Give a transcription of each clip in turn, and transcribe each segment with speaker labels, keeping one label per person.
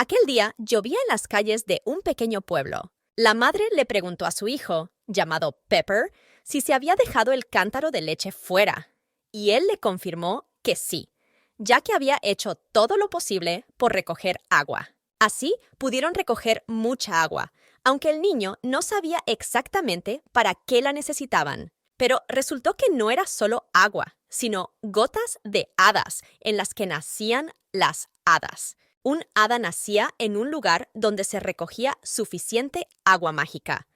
Speaker 1: Aquel día llovía en las calles de un pequeño pueblo. La madre le preguntó a su hijo, llamado Pepper, si se había dejado el cántaro de leche fuera, y él le confirmó que sí, ya que había hecho todo lo posible por recoger agua. Así pudieron recoger mucha agua, aunque el niño no sabía exactamente para qué la necesitaban. Pero resultó que no era solo agua, sino gotas de hadas en las que nacían las hadas. Un hada nacía en un lugar donde se recogía suficiente agua mágica.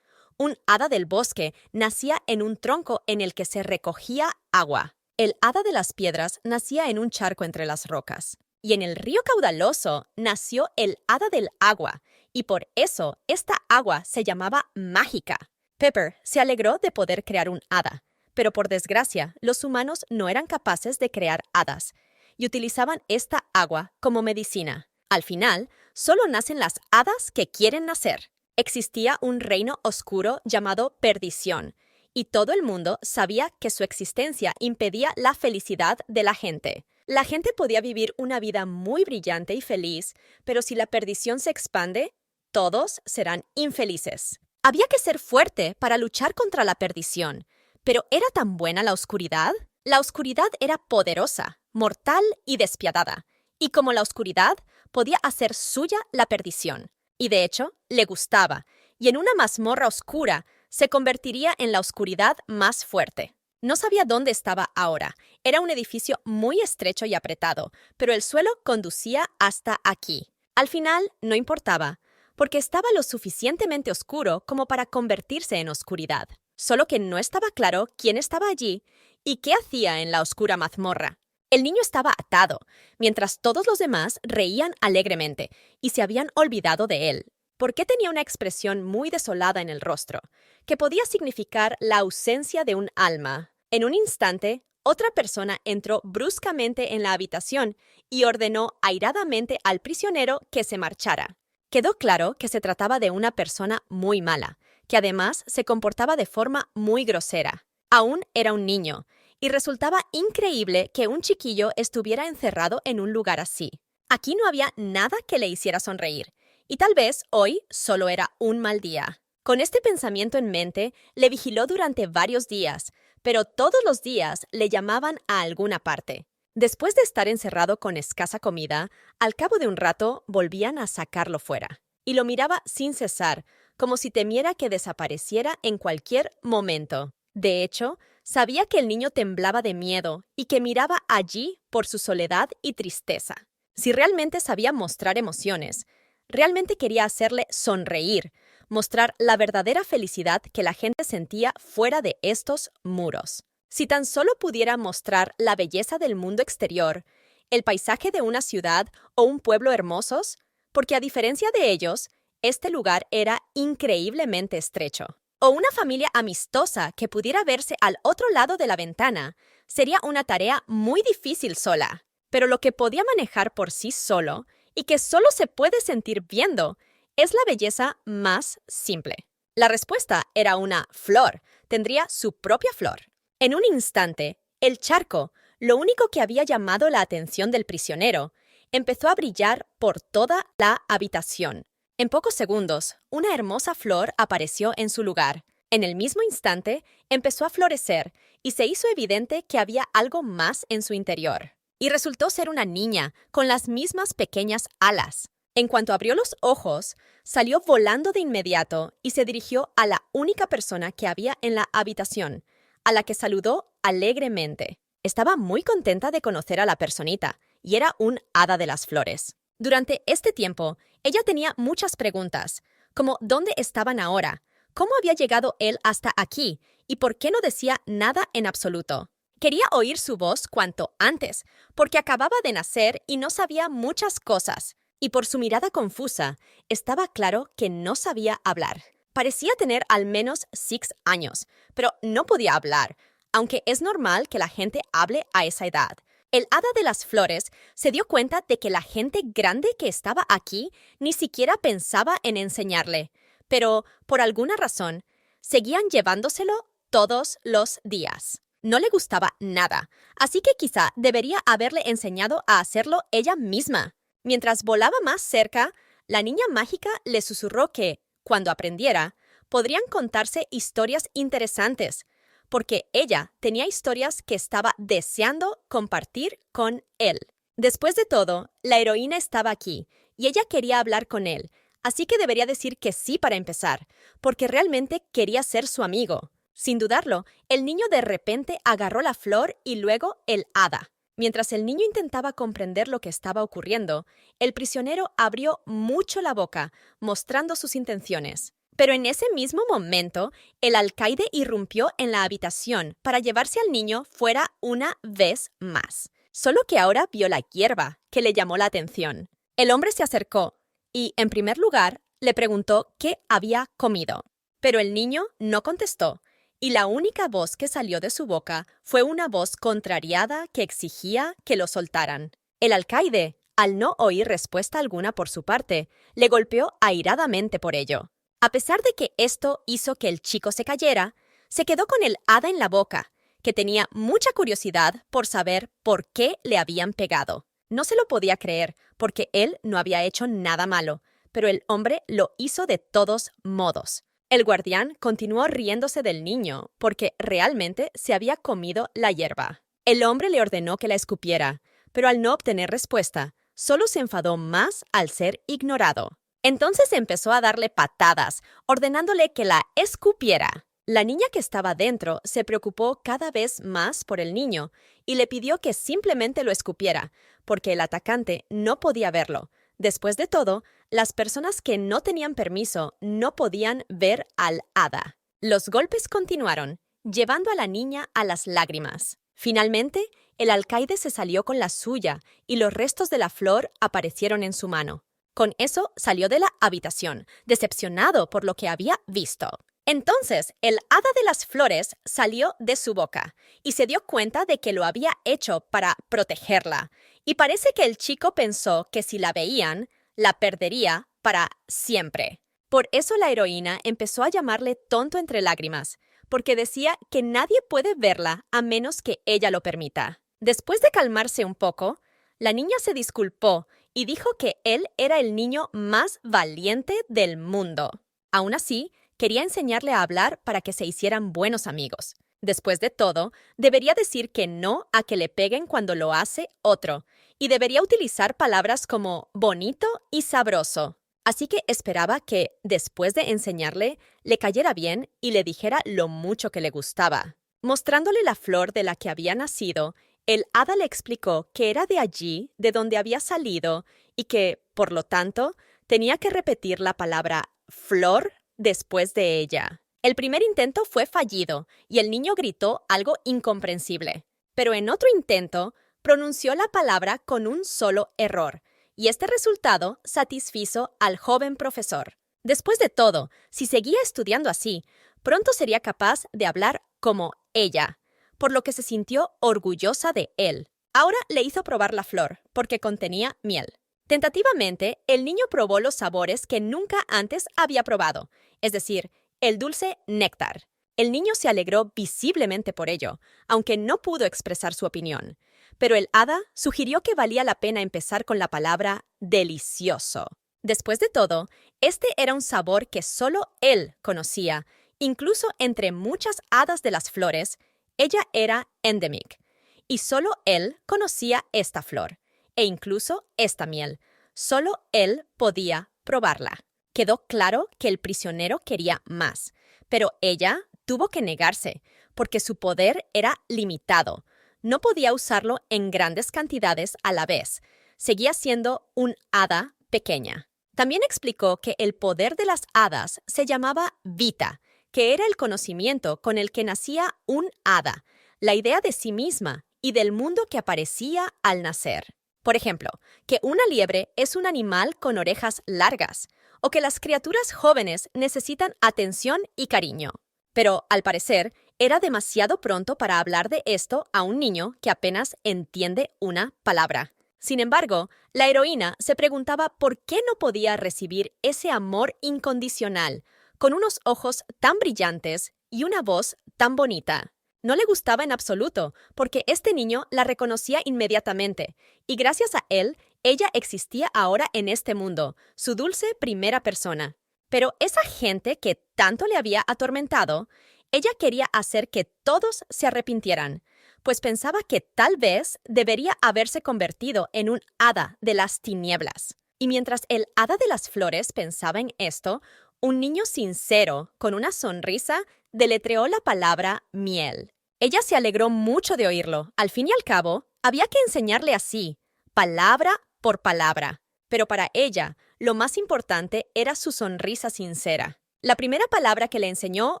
Speaker 1: Un hada del bosque nacía en un tronco en el que se recogía agua. El hada de las piedras nacía en un charco entre las rocas. Y en el río caudaloso nació el hada del agua, y por eso esta agua se llamaba mágica. Pepper se alegró de poder crear un hada, pero por desgracia, los humanos no eran capaces de crear hadas, y utilizaban esta agua como medicina. Al final, solo nacen las hadas que quieren nacer. Existía un reino oscuro llamado Perdición, y todo el mundo sabía que su existencia impedía la felicidad de la gente. La gente podía vivir una vida muy brillante y feliz, pero si la perdición se expande, todos serán infelices. Había que ser fuerte para luchar contra la perdición, pero ¿era tan buena la oscuridad? La oscuridad era poderosa, mortal y despiadada, y como la oscuridad, podía hacer suya la perdición. Y de hecho, le gustaba, y en una mazmorra oscura se convertiría en la oscuridad más fuerte. No sabía dónde estaba ahora. Era un edificio muy estrecho y apretado, pero el suelo conducía hasta aquí. Al final, no importaba, porque estaba lo suficientemente oscuro como para convertirse en oscuridad. Solo que no estaba claro quién estaba allí y qué hacía en la oscura mazmorra. El niño estaba atado, mientras todos los demás reían alegremente y se habían olvidado de él. ¿Por qué tenía una expresión muy desolada en el rostro, que podía significar la ausencia de un alma? En un instante, otra persona entró bruscamente en la habitación y ordenó airadamente al prisionero que se marchara. Quedó claro que se trataba de una persona muy mala, que además se comportaba de forma muy grosera. Aún era un niño, y resultaba increíble que un chiquillo estuviera encerrado en un lugar así. Aquí no había nada que le hiciera sonreír, y tal vez hoy solo era un mal día. Con este pensamiento en mente, le vigiló durante varios días, pero todos los días le llamaban a alguna parte. Después de estar encerrado con escasa comida, al cabo de un rato volvían a sacarlo fuera, y lo miraba sin cesar, como si temiera que desapareciera en cualquier momento. De hecho, sabía que el niño temblaba de miedo y que miraba allí por su soledad y tristeza. Si realmente sabía mostrar emociones, realmente quería hacerle sonreír, mostrar la verdadera felicidad que la gente sentía fuera de estos muros. Si tan solo pudiera mostrar la belleza del mundo exterior, el paisaje de una ciudad o un pueblo hermosos, porque a diferencia de ellos, este lugar era increíblemente estrecho. O una familia amistosa que pudiera verse al otro lado de la ventana, sería una tarea muy difícil sola. Pero lo que podía manejar por sí solo, y que solo se puede sentir viendo, es la belleza más simple. La respuesta era una flor, tendría su propia flor. En un instante, el charco, lo único que había llamado la atención del prisionero, empezó a brillar por toda la habitación. En pocos segundos, una hermosa flor apareció en su lugar. En el mismo instante, empezó a florecer y se hizo evidente que había algo más en su interior. Y resultó ser una niña con las mismas pequeñas alas. En cuanto abrió los ojos, salió volando de inmediato y se dirigió a la única persona que había en la habitación, a la que saludó alegremente. Estaba muy contenta de conocer a la personita, y era un hada de las flores. Durante este tiempo, ella tenía muchas preguntas, como ¿dónde estaban ahora? ¿Cómo había llegado él hasta aquí? ¿Y por qué no decía nada en absoluto? Quería oír su voz cuanto antes, porque acababa de nacer y no sabía muchas cosas. Y por su mirada confusa, estaba claro que no sabía hablar. Parecía tener al menos 6 años, pero no podía hablar, aunque es normal que la gente hable a esa edad. El hada de las flores se dio cuenta de que la gente grande que estaba aquí ni siquiera pensaba en enseñarle, pero, por alguna razón, seguían llevándoselo todos los días. No le gustaba nada, así que quizá debería haberle enseñado a hacerlo ella misma. Mientras volaba más cerca, la niña mágica le susurró que, cuando aprendiera, podrían contarse historias interesantes, porque ella tenía historias que estaba deseando compartir con él. Después de todo, la heroína estaba aquí, y ella quería hablar con él, así que debería decir que sí para empezar, porque realmente quería ser su amigo. Sin dudarlo, el niño de repente agarró la flor y luego el hada. Mientras el niño intentaba comprender lo que estaba ocurriendo, el prisionero abrió mucho la boca, mostrando sus intenciones. Pero en ese mismo momento, el alcaide irrumpió en la habitación para llevarse al niño fuera una vez más. Solo que ahora vio la hierba, que le llamó la atención. El hombre se acercó y, en primer lugar, le preguntó qué había comido. Pero el niño no contestó, y la única voz que salió de su boca fue una voz contrariada que exigía que lo soltaran. El alcaide, al no oír respuesta alguna por su parte, le golpeó airadamente por ello. A pesar de que esto hizo que el chico se cayera, se quedó con el hada en la boca, que tenía mucha curiosidad por saber por qué le habían pegado. No se lo podía creer, porque él no había hecho nada malo, pero el hombre lo hizo de todos modos. El guardián continuó riéndose del niño, porque realmente se había comido la hierba. El hombre le ordenó que la escupiera, pero al no obtener respuesta, solo se enfadó más al ser ignorado. Entonces empezó a darle patadas, ordenándole que la escupiera. La niña que estaba dentro se preocupó cada vez más por el niño y le pidió que simplemente lo escupiera, porque el atacante no podía verlo. Después de todo, las personas que no tenían permiso no podían ver al hada. Los golpes continuaron, llevando a la niña a las lágrimas. Finalmente, el alcaide se salió con la suya y los restos de la flor aparecieron en su mano. Con eso salió de la habitación, decepcionado por lo que había visto. Entonces, el hada de las flores salió de su boca y se dio cuenta de que lo había hecho para protegerla. Y parece que el chico pensó que si la veían, la perdería para siempre. Por eso la heroína empezó a llamarle tonto entre lágrimas, porque decía que nadie puede verla a menos que ella lo permita. Después de calmarse un poco, la niña se disculpó y dijo que él era el niño más valiente del mundo. Aún así, quería enseñarle a hablar para que se hicieran buenos amigos. Después de todo, debería decir que no a que le peguen cuando lo hace otro, y debería utilizar palabras como bonito y sabroso. Así que esperaba que, después de enseñarle, le cayera bien y le dijera lo mucho que le gustaba. Mostrándole la flor de la que había nacido, el hada le explicó que era de allí, de donde había salido, y que, por lo tanto, tenía que repetir la palabra flor después de ella. El primer intento fue fallido, y el niño gritó algo incomprensible. Pero en otro intento, pronunció la palabra con un solo error, y este resultado satisfizo al joven profesor. Después de todo, si seguía estudiando así, pronto sería capaz de hablar como ella, por lo que se sintió orgullosa de él. Ahora le hizo probar la flor, porque contenía miel. Tentativamente, el niño probó los sabores que nunca antes había probado, es decir, el dulce néctar. El niño se alegró visiblemente por ello, aunque no pudo expresar su opinión. Pero el hada sugirió que valía la pena empezar con la palabra delicioso. Después de todo, este era un sabor que solo él conocía. Incluso entre muchas hadas de las flores, ella era endemic. Y solo él conocía esta flor, e incluso esta miel. Solo él podía probarla. Quedó claro que el prisionero quería más, pero ella tuvo que negarse, porque su poder era limitado. No podía usarlo en grandes cantidades a la vez. Seguía siendo un hada pequeña. También explicó que el poder de las hadas se llamaba vita, que era el conocimiento con el que nacía un hada, la idea de sí misma y del mundo que aparecía al nacer. Por ejemplo, que una liebre es un animal con orejas largas, o que las criaturas jóvenes necesitan atención y cariño. Pero, al parecer, era demasiado pronto para hablar de esto a un niño que apenas entiende una palabra. Sin embargo, la heroína se preguntaba por qué no podía recibir ese amor incondicional, con unos ojos tan brillantes y una voz tan bonita. No le gustaba en absoluto, porque este niño la reconocía inmediatamente, y gracias a él Ella existía ahora en este mundo, su dulce primera persona. Pero esa gente que tanto le había atormentado, ella quería hacer que todos se arrepintieran, pues pensaba que tal vez debería haberse convertido en un hada de las tinieblas. Y mientras el hada de las flores pensaba en esto, un niño sincero, con una sonrisa, deletreó la palabra miel. Ella se alegró mucho de oírlo. Al fin y al cabo, había que enseñarle así, palabra por palabra. Pero para ella, lo más importante era su sonrisa sincera. La primera palabra que le enseñó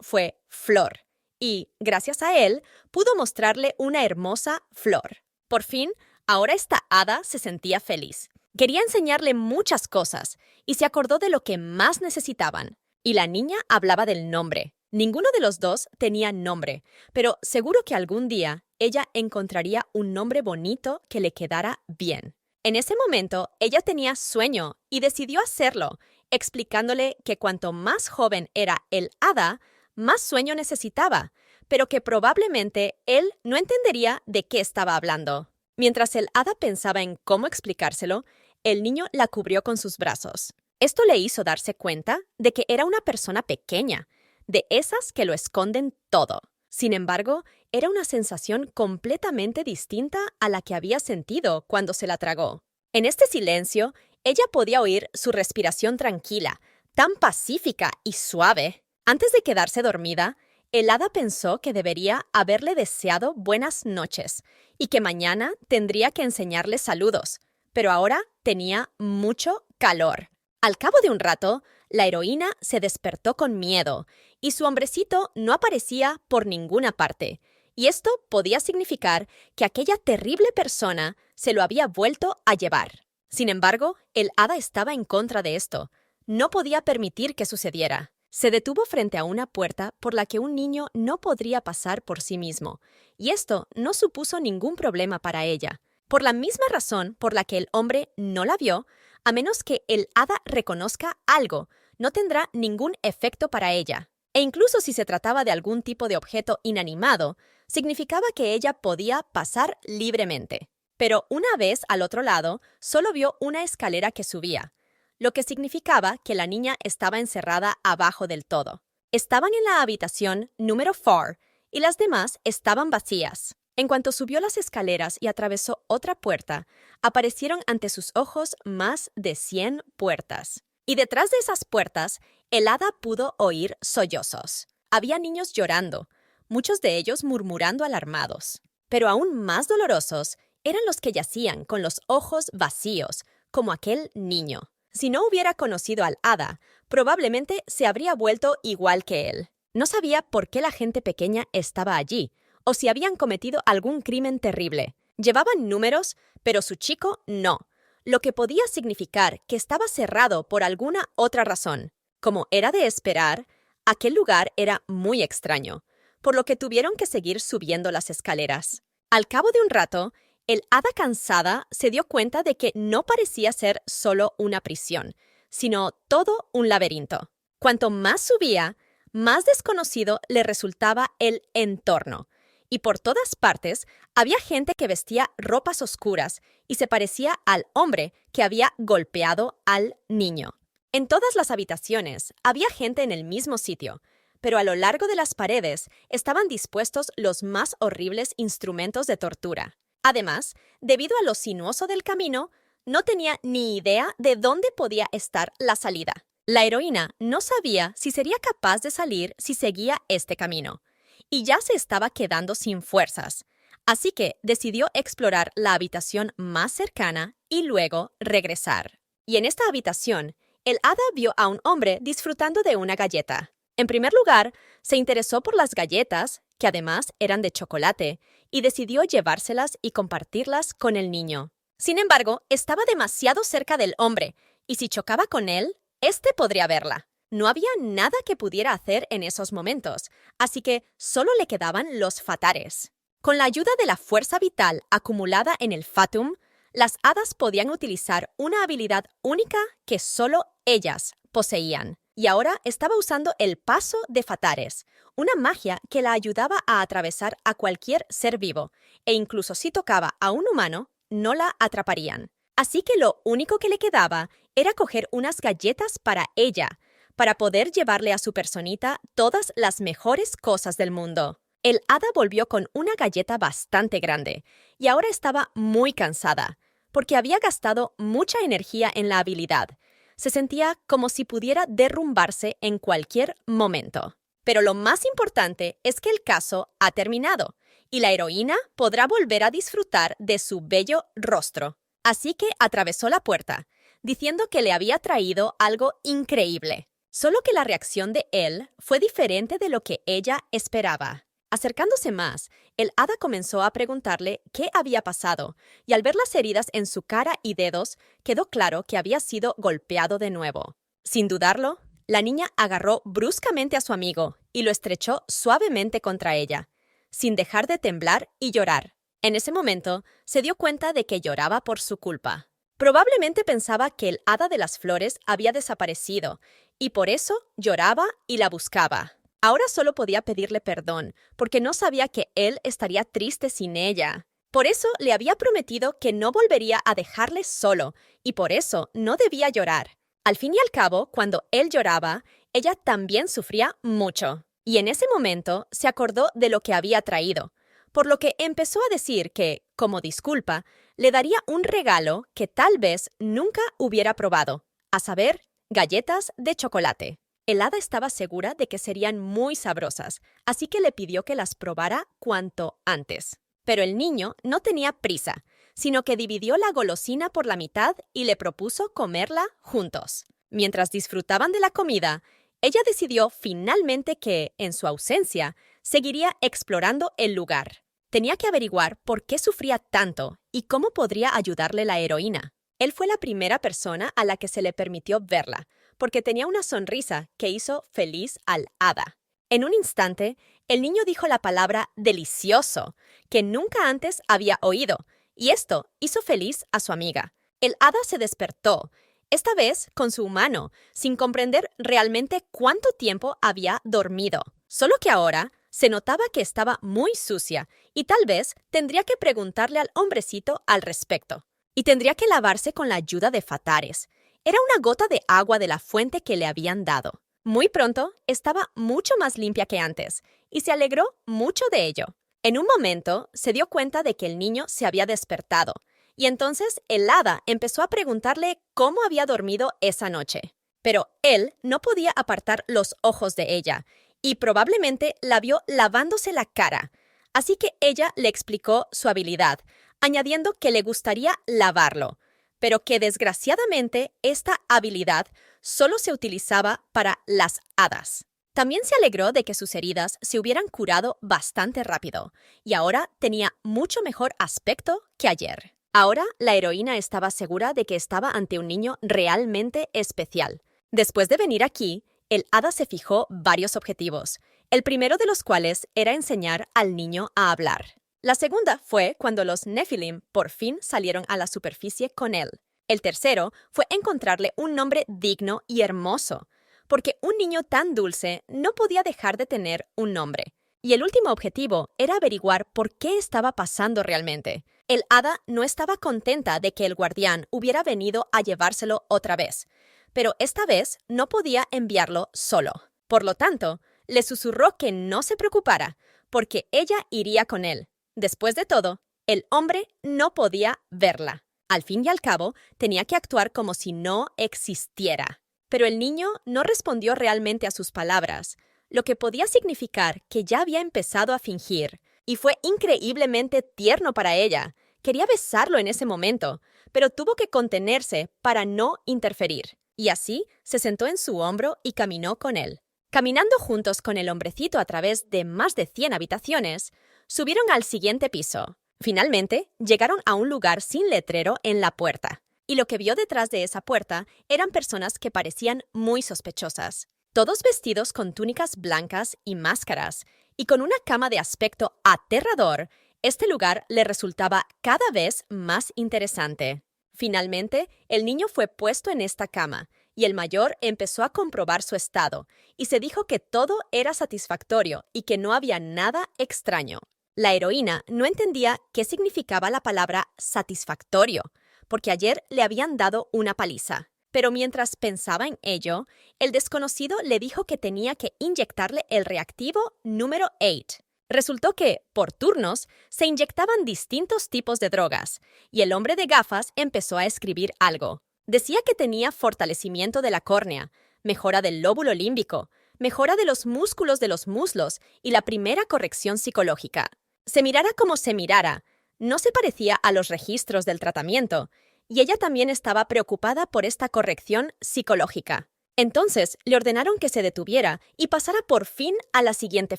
Speaker 1: fue flor, y, gracias a él, pudo mostrarle una hermosa flor. Por fin, ahora esta hada se sentía feliz. Quería enseñarle muchas cosas, y se acordó de lo que más necesitaban. Y la niña hablaba del nombre. Ninguno de los dos tenía nombre, pero seguro que algún día ella encontraría un nombre bonito que le quedara bien. En ese momento, ella tenía sueño y decidió hacerlo, explicándole que cuanto más joven era el hada, más sueño necesitaba, pero que probablemente él no entendería de qué estaba hablando. Mientras el hada pensaba en cómo explicárselo, el niño la cubrió con sus brazos. Esto le hizo darse cuenta de que era una persona pequeña, de esas que lo esconden todo. Sin embargo, era una sensación completamente distinta a la que había sentido cuando se la tragó. En este silencio, ella podía oír su respiración tranquila, tan pacífica y suave. Antes de quedarse dormida, el hada pensó que debería haberle deseado buenas noches y que mañana tendría que enseñarle saludos, pero ahora tenía mucho calor. Al cabo de un rato, la heroína se despertó con miedo y su hombrecito no aparecía por ninguna parte. Y esto podía significar que aquella terrible persona se lo había vuelto a llevar. Sin embargo, el hada estaba en contra de esto. No podía permitir que sucediera. Se detuvo frente a una puerta por la que un niño no podría pasar por sí mismo, y esto no supuso ningún problema para ella. Por la misma razón por la que el hombre no la vio, a menos que el hada reconozca algo, no tendrá ningún efecto para ella. E incluso si se trataba de algún tipo de objeto inanimado, significaba que ella podía pasar libremente. Pero una vez al otro lado, solo vio una escalera que subía, lo que significaba que la niña estaba encerrada abajo del todo. Estaban en la habitación número 4 y las demás estaban vacías. En cuanto subió las escaleras y atravesó otra puerta, aparecieron ante sus ojos más de 100 puertas. Y detrás de esas puertas, el hada pudo oír sollozos. Había niños llorando, muchos de ellos murmurando alarmados. Pero aún más dolorosos eran los que yacían con los ojos vacíos, como aquel niño. Si no hubiera conocido al hada, probablemente se habría vuelto igual que él. No sabía por qué la gente pequeña estaba allí, o si habían cometido algún crimen terrible. Llevaban números, pero su chico no, lo que podía significar que estaba cerrado por alguna otra razón. Como era de esperar, aquel lugar era muy extraño, por lo que tuvieron que seguir subiendo las escaleras. Al cabo de un rato, el hada cansada se dio cuenta de que no parecía ser solo una prisión, sino todo un laberinto. Cuanto más subía, más desconocido le resultaba el entorno. Y por todas partes había gente que vestía ropas oscuras y se parecía al hombre que había golpeado al niño. En todas las habitaciones había gente en el mismo sitio, pero a lo largo de las paredes estaban dispuestos los más horribles instrumentos de tortura. Además, debido a lo sinuoso del camino, no tenía ni idea de dónde podía estar la salida. La heroína no sabía si sería capaz de salir si seguía este camino, y ya se estaba quedando sin fuerzas, así que decidió explorar la habitación más cercana y luego regresar. Y en esta habitación, el hada vio a un hombre disfrutando de una galleta. En primer lugar, se interesó por las galletas, que además eran de chocolate, y decidió llevárselas y compartirlas con el niño. Sin embargo, estaba demasiado cerca del hombre, y si chocaba con él, éste podría verla. No había nada que pudiera hacer en esos momentos, así que solo le quedaban los fatares. Con la ayuda de la fuerza vital acumulada en el fatum, las hadas podían utilizar una habilidad única que solo ellas poseían. Y ahora estaba usando el paso de fatares, una magia que la ayudaba a atravesar a cualquier ser vivo, e incluso si tocaba a un humano, no la atraparían. Así que lo único que le quedaba era coger unas galletas para ella, para poder llevarle a su personita todas las mejores cosas del mundo. El hada volvió con una galleta bastante grande y ahora estaba muy cansada, porque había gastado mucha energía en la habilidad. Se sentía como si pudiera derrumbarse en cualquier momento. Pero lo más importante es que el caso ha terminado y la heroína podrá volver a disfrutar de su bello rostro. Así que atravesó la puerta, diciendo que le había traído algo increíble. Solo que la reacción de él fue diferente de lo que ella esperaba. Acercándose más, el hada comenzó a preguntarle qué había pasado, y al ver las heridas en su cara y dedos, quedó claro que había sido golpeado de nuevo. Sin dudarlo, la niña agarró bruscamente a su amigo y lo estrechó suavemente contra ella, sin dejar de temblar y llorar. En ese momento, se dio cuenta de que lloraba por su culpa. Probablemente pensaba que el hada de las flores había desaparecido, y por eso lloraba y la buscaba. Ahora solo podía pedirle perdón, porque no sabía que él estaría triste sin ella. Por eso le había prometido que no volvería a dejarle solo, y por eso no debía llorar. Al fin y al cabo, cuando él lloraba, ella también sufría mucho. Y en ese momento se acordó de lo que había traído, por lo que empezó a decir que, como disculpa, le daría un regalo que tal vez nunca hubiera probado, a saber, galletas de chocolate. El hada estaba segura de que serían muy sabrosas, así que le pidió que las probara cuanto antes. Pero el niño no tenía prisa, sino que dividió la golosina por la mitad y le propuso comerla juntos. Mientras disfrutaban de la comida, ella decidió finalmente que, en su ausencia, seguiría explorando el lugar. Tenía que averiguar por qué sufría tanto y cómo podría ayudarle la heroína. Él fue la primera persona a la que se le permitió verla, porque tenía una sonrisa que hizo feliz al hada. En un instante, el niño dijo la palabra delicioso, que nunca antes había oído, y esto hizo feliz a su amiga. El hada se despertó, esta vez con su humano, sin comprender realmente cuánto tiempo había dormido. Solo que ahora se notaba que estaba muy sucia y tal vez tendría que preguntarle al hombrecito al respecto. Y tendría que lavarse con la ayuda de Fatares. Era una gota de agua de la fuente que le habían dado. Muy pronto estaba mucho más limpia que antes y se alegró mucho de ello. En un momento se dio cuenta de que el niño se había despertado y entonces el hada empezó a preguntarle cómo había dormido esa noche. Pero él no podía apartar los ojos de ella y probablemente la vio lavándose la cara. Así que ella le explicó su habilidad, añadiendo que le gustaría lavarlo, pero que desgraciadamente esta habilidad solo se utilizaba para las hadas. También se alegró de que sus heridas se hubieran curado bastante rápido y ahora tenía mucho mejor aspecto que ayer. Ahora la heroína estaba segura de que estaba ante un niño realmente especial. Después de venir aquí, el hada se fijó varios objetivos, el primero de los cuales era enseñar al niño a hablar. La segunda fue cuando los Nephilim por fin salieron a la superficie con él. El tercero fue encontrarle un nombre digno y hermoso, porque un niño tan dulce no podía dejar de tener un nombre. Y el último objetivo era averiguar por qué estaba pasando realmente. El hada no estaba contenta de que el guardián hubiera venido a llevárselo otra vez, pero esta vez no podía enviarlo solo. Por lo tanto, le susurró que no se preocupara, porque ella iría con él. Después de todo, el hombre no podía verla. Al fin y al cabo, tenía que actuar como si no existiera. Pero el niño no respondió realmente a sus palabras, lo que podía significar que ya había empezado a fingir, y fue increíblemente tierno para ella. Quería besarlo en ese momento, pero tuvo que contenerse para no interferir. Y así se sentó en su hombro y caminó con él. Caminando juntos con el hombrecito a través de más de 100 habitaciones, subieron al siguiente piso. Finalmente, llegaron a un lugar sin letrero en la puerta, y lo que vio detrás de esa puerta eran personas que parecían muy sospechosas. Todos vestidos con túnicas blancas y máscaras, y con una cama de aspecto aterrador, este lugar le resultaba cada vez más interesante. Finalmente, el niño fue puesto en esta cama, y el mayor empezó a comprobar su estado, y se dijo que todo era satisfactorio y que no había nada extraño. La heroína no entendía qué significaba la palabra satisfactorio, porque ayer le habían dado una paliza. Pero mientras pensaba en ello, el desconocido le dijo que tenía que inyectarle el reactivo número 8. Resultó que, por turnos, se inyectaban distintos tipos de drogas, y el hombre de gafas empezó a escribir algo. Decía que tenía fortalecimiento de la córnea, mejora del lóbulo límbico, mejora de los músculos de los muslos y la primera corrección psicológica. Se mirara como se mirara, no se parecía a los registros del tratamiento, y ella también estaba preocupada por esta corrección psicológica. Entonces le ordenaron que se detuviera y pasara por fin a la siguiente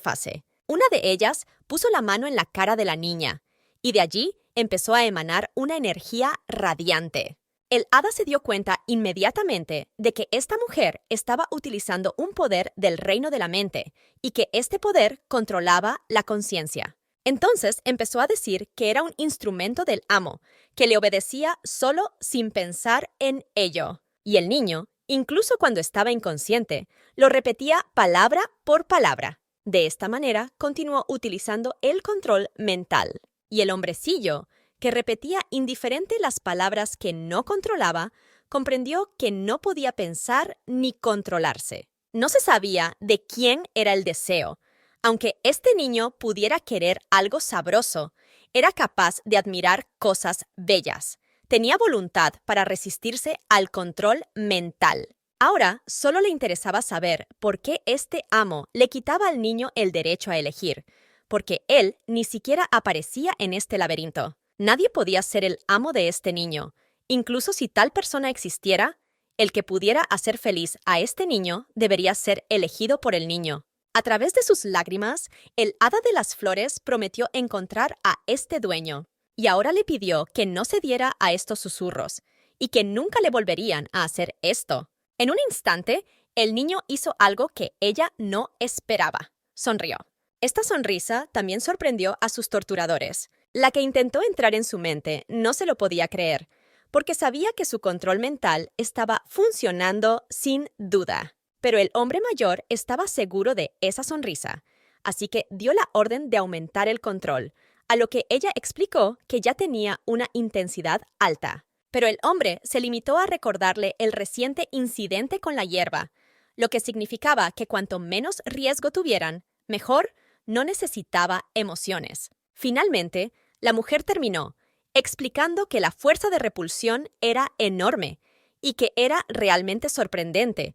Speaker 1: fase. Una de ellas puso la mano en la cara de la niña, y de allí empezó a emanar una energía radiante. El hada se dio cuenta inmediatamente de que esta mujer estaba utilizando un poder del reino de la mente y que este poder controlaba la conciencia. Entonces empezó a decir que era un instrumento del amo, que le obedecía solo sin pensar en ello. Y el niño, incluso cuando estaba inconsciente, lo repetía palabra por palabra. De esta manera continuó utilizando el control mental. Y el hombrecillo, que repetía indiferente las palabras que no controlaba, comprendió que no podía pensar ni controlarse. No se sabía de quién era el deseo. Aunque este niño pudiera querer algo sabroso, era capaz de admirar cosas bellas. Tenía voluntad para resistirse al control mental. Ahora solo le interesaba saber por qué este amo le quitaba al niño el derecho a elegir, porque él ni siquiera aparecía en este laberinto. Nadie podía ser el amo de este niño. Incluso si tal persona existiera, el que pudiera hacer feliz a este niño debería ser elegido por el niño. A través de sus lágrimas, el hada de las flores prometió encontrar a este dueño, y ahora le pidió que no cediera a estos susurros, y que nunca le volverían a hacer esto. En un instante, el niño hizo algo que ella no esperaba. Sonrió. Esta sonrisa también sorprendió a sus torturadores. La que intentó entrar en su mente no se lo podía creer, porque sabía que su control mental estaba funcionando sin duda. Pero el hombre mayor estaba seguro de esa sonrisa, así que dio la orden de aumentar el control, a lo que ella explicó que ya tenía una intensidad alta. Pero el hombre se limitó a recordarle el reciente incidente con la hierba, lo que significaba que cuanto menos riesgo tuvieran, mejor. No necesitaba emociones. Finalmente, la mujer terminó, explicando que la fuerza de repulsión era enorme y que era realmente sorprendente,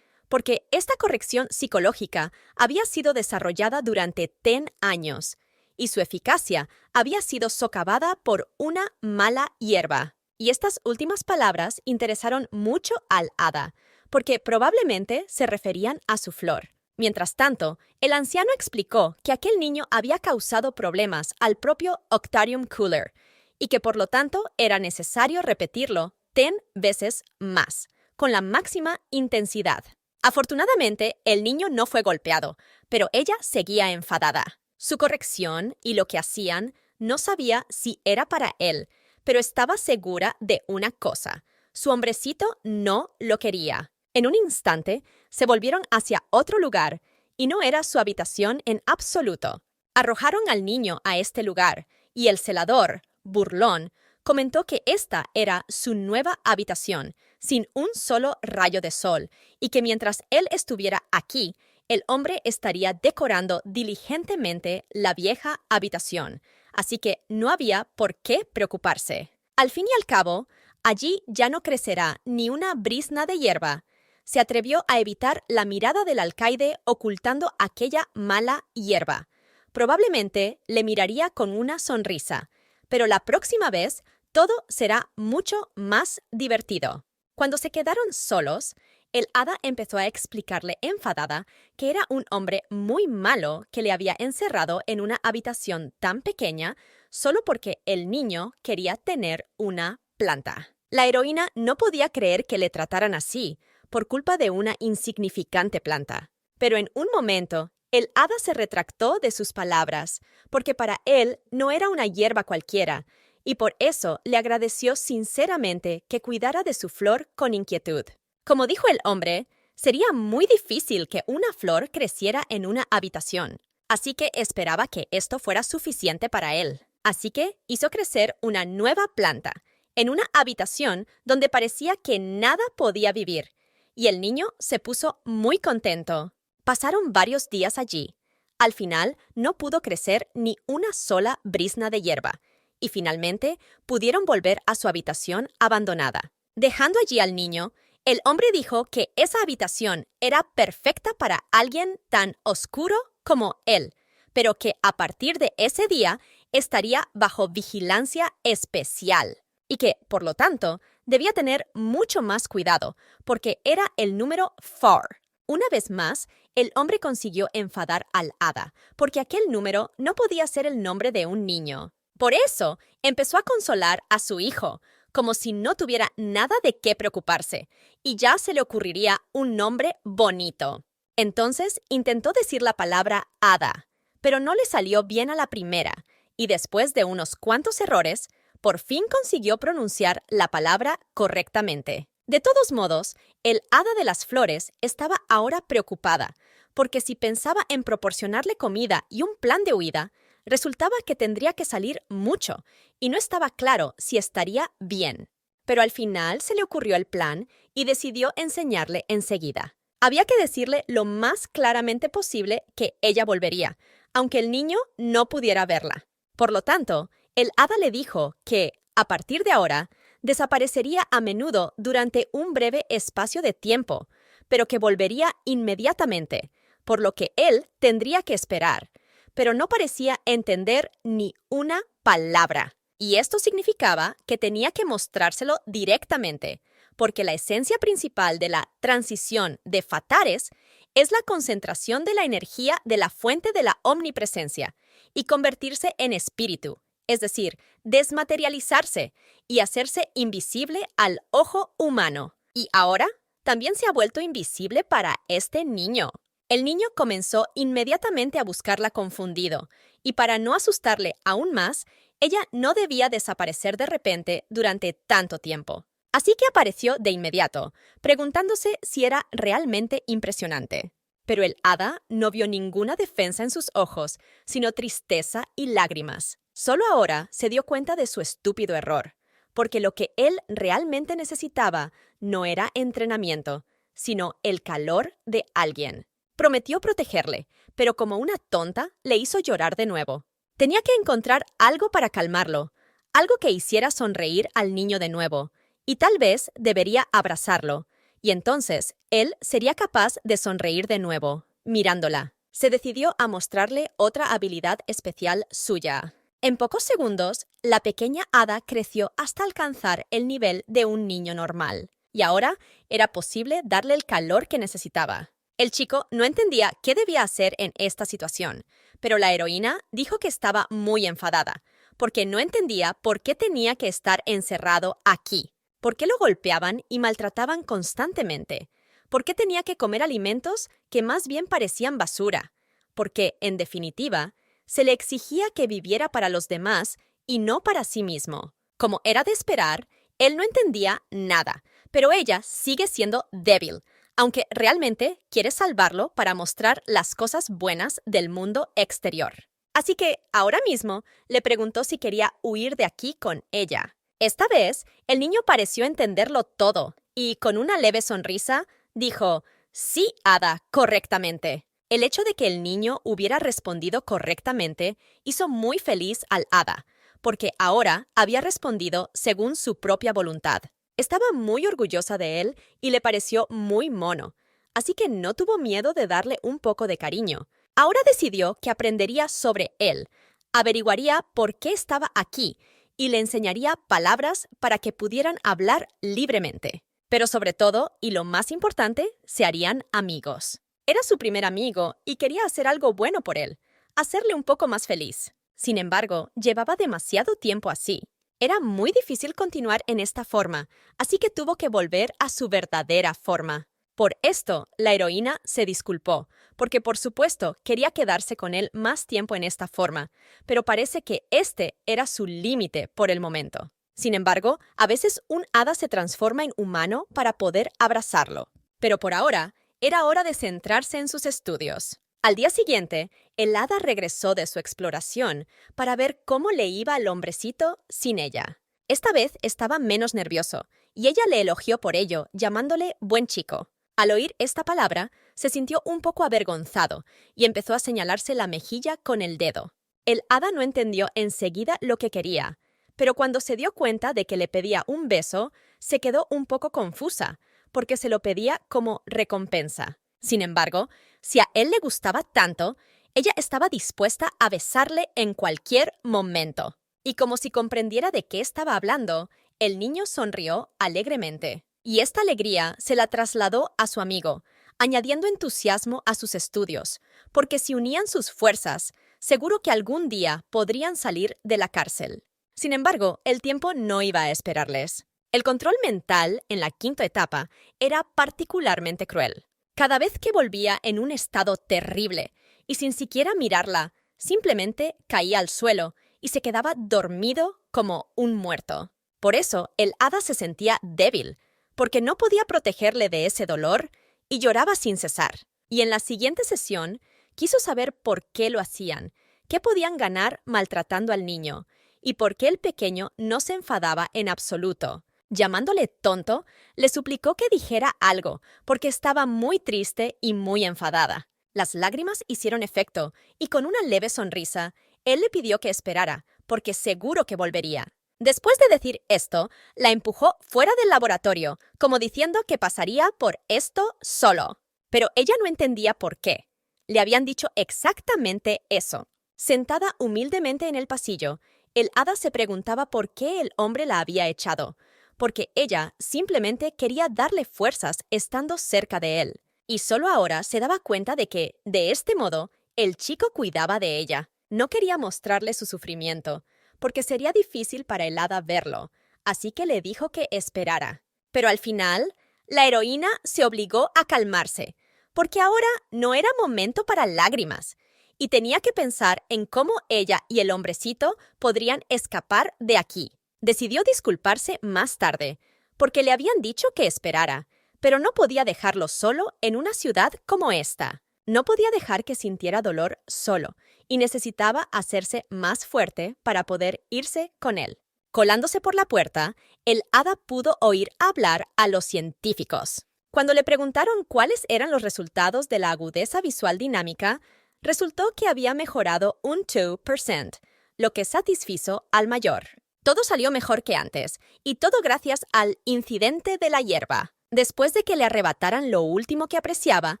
Speaker 1: porque esta corrección psicológica había sido desarrollada durante 10 años y su eficacia había sido socavada por una mala hierba. Y estas últimas palabras interesaron mucho al hada, porque probablemente se referían a su flor. Mientras tanto, el anciano explicó que aquel niño había causado problemas al propio Octarium Cooler y que por lo tanto era necesario repetirlo 10 veces más, con la máxima intensidad. Afortunadamente, el niño no fue golpeado, pero ella seguía enfadada. Su corrección y lo que hacían no sabía si era para él, pero estaba segura de una cosa: su hombrecito no lo quería. En un instante, se volvieron hacia otro lugar, y no era su habitación en absoluto. Arrojaron al niño a este lugar, y el celador, burlón, comentó que esta era su nueva habitación, sin un solo rayo de sol, y que mientras él estuviera aquí, el hombre estaría decorando diligentemente la vieja habitación, así que no había por qué preocuparse. Al fin y al cabo, allí ya no crecerá ni una brizna de hierba. Se atrevió a evitar la mirada del alcaide ocultando aquella mala hierba. Probablemente le miraría con una sonrisa, pero la próxima vez todo será mucho más divertido. Cuando se quedaron solos, el hada empezó a explicarle enfadada que era un hombre muy malo que le había encerrado en una habitación tan pequeña solo porque el niño quería tener una planta. La heroína no podía creer que le trataran así, por culpa de una insignificante planta. Pero en un momento, el hada se retractó de sus palabras, porque para él no era una hierba cualquiera, y por eso le agradeció sinceramente que cuidara de su flor con inquietud. Como dijo el hombre, sería muy difícil que una flor creciera en una habitación, así que esperaba que esto fuera suficiente para él. Así que hizo crecer una nueva planta, en una habitación donde parecía que nada podía vivir, y el niño se puso muy contento. Pasaron varios días allí. Al final, no pudo crecer ni una sola brizna de hierba, y finalmente pudieron volver a su habitación abandonada. Dejando allí al niño, el hombre dijo que esa habitación era perfecta para alguien tan oscuro como él, pero que a partir de ese día estaría bajo vigilancia especial y que, por lo tanto, debía tener mucho más cuidado, porque era el número 4. Una vez más, el hombre consiguió enfadar al hada, porque aquel número no podía ser el nombre de un niño. Por eso, empezó a consolar a su hijo, como si no tuviera nada de qué preocuparse, y ya se le ocurriría un nombre bonito. Entonces, intentó decir la palabra hada, pero no le salió bien a la primera, y después de unos cuantos errores, por fin consiguió pronunciar la palabra correctamente. De todos modos, el hada de las flores estaba ahora preocupada, porque si pensaba en proporcionarle comida y un plan de huida, resultaba que tendría que salir mucho, y no estaba claro si estaría bien. Pero al final se le ocurrió el plan y decidió enseñarle enseguida. Había que decirle lo más claramente posible que ella volvería, aunque el niño no pudiera verla. Por lo tanto, el hada le dijo que, a partir de ahora, desaparecería a menudo durante un breve espacio de tiempo, pero que volvería inmediatamente, por lo que él tendría que esperar. Pero no parecía entender ni una palabra. Y esto significaba que tenía que mostrárselo directamente, porque la esencia principal de la transición de Fatares es la concentración de la energía de la fuente de la omnipresencia y convertirse en espíritu, es decir, desmaterializarse y hacerse invisible al ojo humano. Y ahora también se ha vuelto invisible para este niño. El niño comenzó inmediatamente a buscarla confundido, y para no asustarle aún más, ella no debía desaparecer de repente durante tanto tiempo. Así que apareció de inmediato, preguntándose si era realmente impresionante. Pero el hada no vio ninguna defensa en sus ojos, sino tristeza y lágrimas. Solo ahora se dio cuenta de su estúpido error, porque lo que él realmente necesitaba no era entrenamiento, sino el calor de alguien. Prometió protegerle, pero como una tonta le hizo llorar de nuevo. Tenía que encontrar algo para calmarlo, algo que hiciera sonreír al niño de nuevo, y tal vez debería abrazarlo, y entonces él sería capaz de sonreír de nuevo, mirándola. Se decidió a mostrarle otra habilidad especial suya. En pocos segundos, la pequeña hada creció hasta alcanzar el nivel de un niño normal, y ahora era posible darle el calor que necesitaba. El chico no entendía qué debía hacer en esta situación, pero la heroína dijo que estaba muy enfadada, porque no entendía por qué tenía que estar encerrado aquí, por qué lo golpeaban y maltrataban constantemente, por qué tenía que comer alimentos que más bien parecían basura, porque, en definitiva, se le exigía que viviera para los demás y no para sí mismo. Como era de esperar, él no entendía nada, pero ella sigue siendo débil, aunque realmente quiere salvarlo para mostrar las cosas buenas del mundo exterior. Así que, ahora mismo, le preguntó si quería huir de aquí con ella. Esta vez, el niño pareció entenderlo todo, y con una leve sonrisa, dijo, «Sí, hada, correctamente». El hecho de que el niño hubiera respondido correctamente hizo muy feliz al hada, porque ahora había respondido según su propia voluntad. Estaba muy orgullosa de él y le pareció muy mono, así que no tuvo miedo de darle un poco de cariño. Ahora decidió que aprendería sobre él, averiguaría por qué estaba aquí y le enseñaría palabras para que pudieran hablar libremente. Pero sobre todo, y lo más importante, se harían amigos. Era su primer amigo y quería hacer algo bueno por él, hacerle un poco más feliz. Sin embargo, llevaba demasiado tiempo así. Era muy difícil continuar en esta forma, así que tuvo que volver a su verdadera forma. Por esto, la heroína se disculpó, porque por supuesto quería quedarse con él más tiempo en esta forma, pero parece que este era su límite por el momento. Sin embargo, a veces un hada se transforma en humano para poder abrazarlo. Pero por ahora, era hora de centrarse en sus estudios. Al día siguiente, el hada regresó de su exploración para ver cómo le iba al hombrecito sin ella. Esta vez estaba menos nervioso, y ella le elogió por ello, llamándole buen chico. Al oír esta palabra, se sintió un poco avergonzado y empezó a señalarse la mejilla con el dedo. El hada no entendió enseguida lo que quería, pero cuando se dio cuenta de que le pedía un beso, se quedó un poco confusa, porque se lo pedía como recompensa. Sin embargo, si a él le gustaba tanto, ella estaba dispuesta a besarle en cualquier momento. Y como si comprendiera de qué estaba hablando, el niño sonrió alegremente. Y esta alegría se la trasladó a su amigo, añadiendo entusiasmo a sus estudios, porque si unían sus fuerzas, seguro que algún día podrían salir de la cárcel. Sin embargo, el tiempo no iba a esperarles. El control mental en la quinta etapa era particularmente cruel. Cada vez que volvía en un estado terrible y sin siquiera mirarla, simplemente caía al suelo y se quedaba dormido como un muerto. Por eso, el hada se sentía débil, porque no podía protegerle de ese dolor y lloraba sin cesar. Y en la siguiente sesión, quiso saber por qué lo hacían, qué podían ganar maltratando al niño y por qué el pequeño no se enfadaba en absoluto. Llamándole tonto, le suplicó que dijera algo, porque estaba muy triste y muy enfadada. Las lágrimas hicieron efecto, y con una leve sonrisa, él le pidió que esperara, porque seguro que volvería. Después de decir esto, la empujó fuera del laboratorio, como diciendo que pasaría por esto solo. Pero ella no entendía por qué. Le habían dicho exactamente eso. Sentada humildemente en el pasillo, el hada se preguntaba por qué el hombre la había echado, porque ella simplemente quería darle fuerzas estando cerca de él. Y solo ahora se daba cuenta de que, de este modo, el chico cuidaba de ella. No quería mostrarle su sufrimiento, porque sería difícil para el hada verlo, así que le dijo que esperara. Pero al final, la heroína se obligó a calmarse, porque ahora no era momento para lágrimas, y tenía que pensar en cómo ella y el hombrecito podrían escapar de aquí. Decidió disculparse más tarde, porque le habían dicho que esperara, pero no podía dejarlo solo en una ciudad como esta. No podía dejar que sintiera dolor solo, y necesitaba hacerse más fuerte para poder irse con él. Colándose por la puerta, el hada pudo oír hablar a los científicos. Cuando le preguntaron cuáles eran los resultados de la agudeza visual dinámica, resultó que había mejorado un 2%, lo que satisfizo al mayor. Todo salió mejor que antes, y todo gracias al incidente de la hierba. Después de que le arrebataran lo último que apreciaba,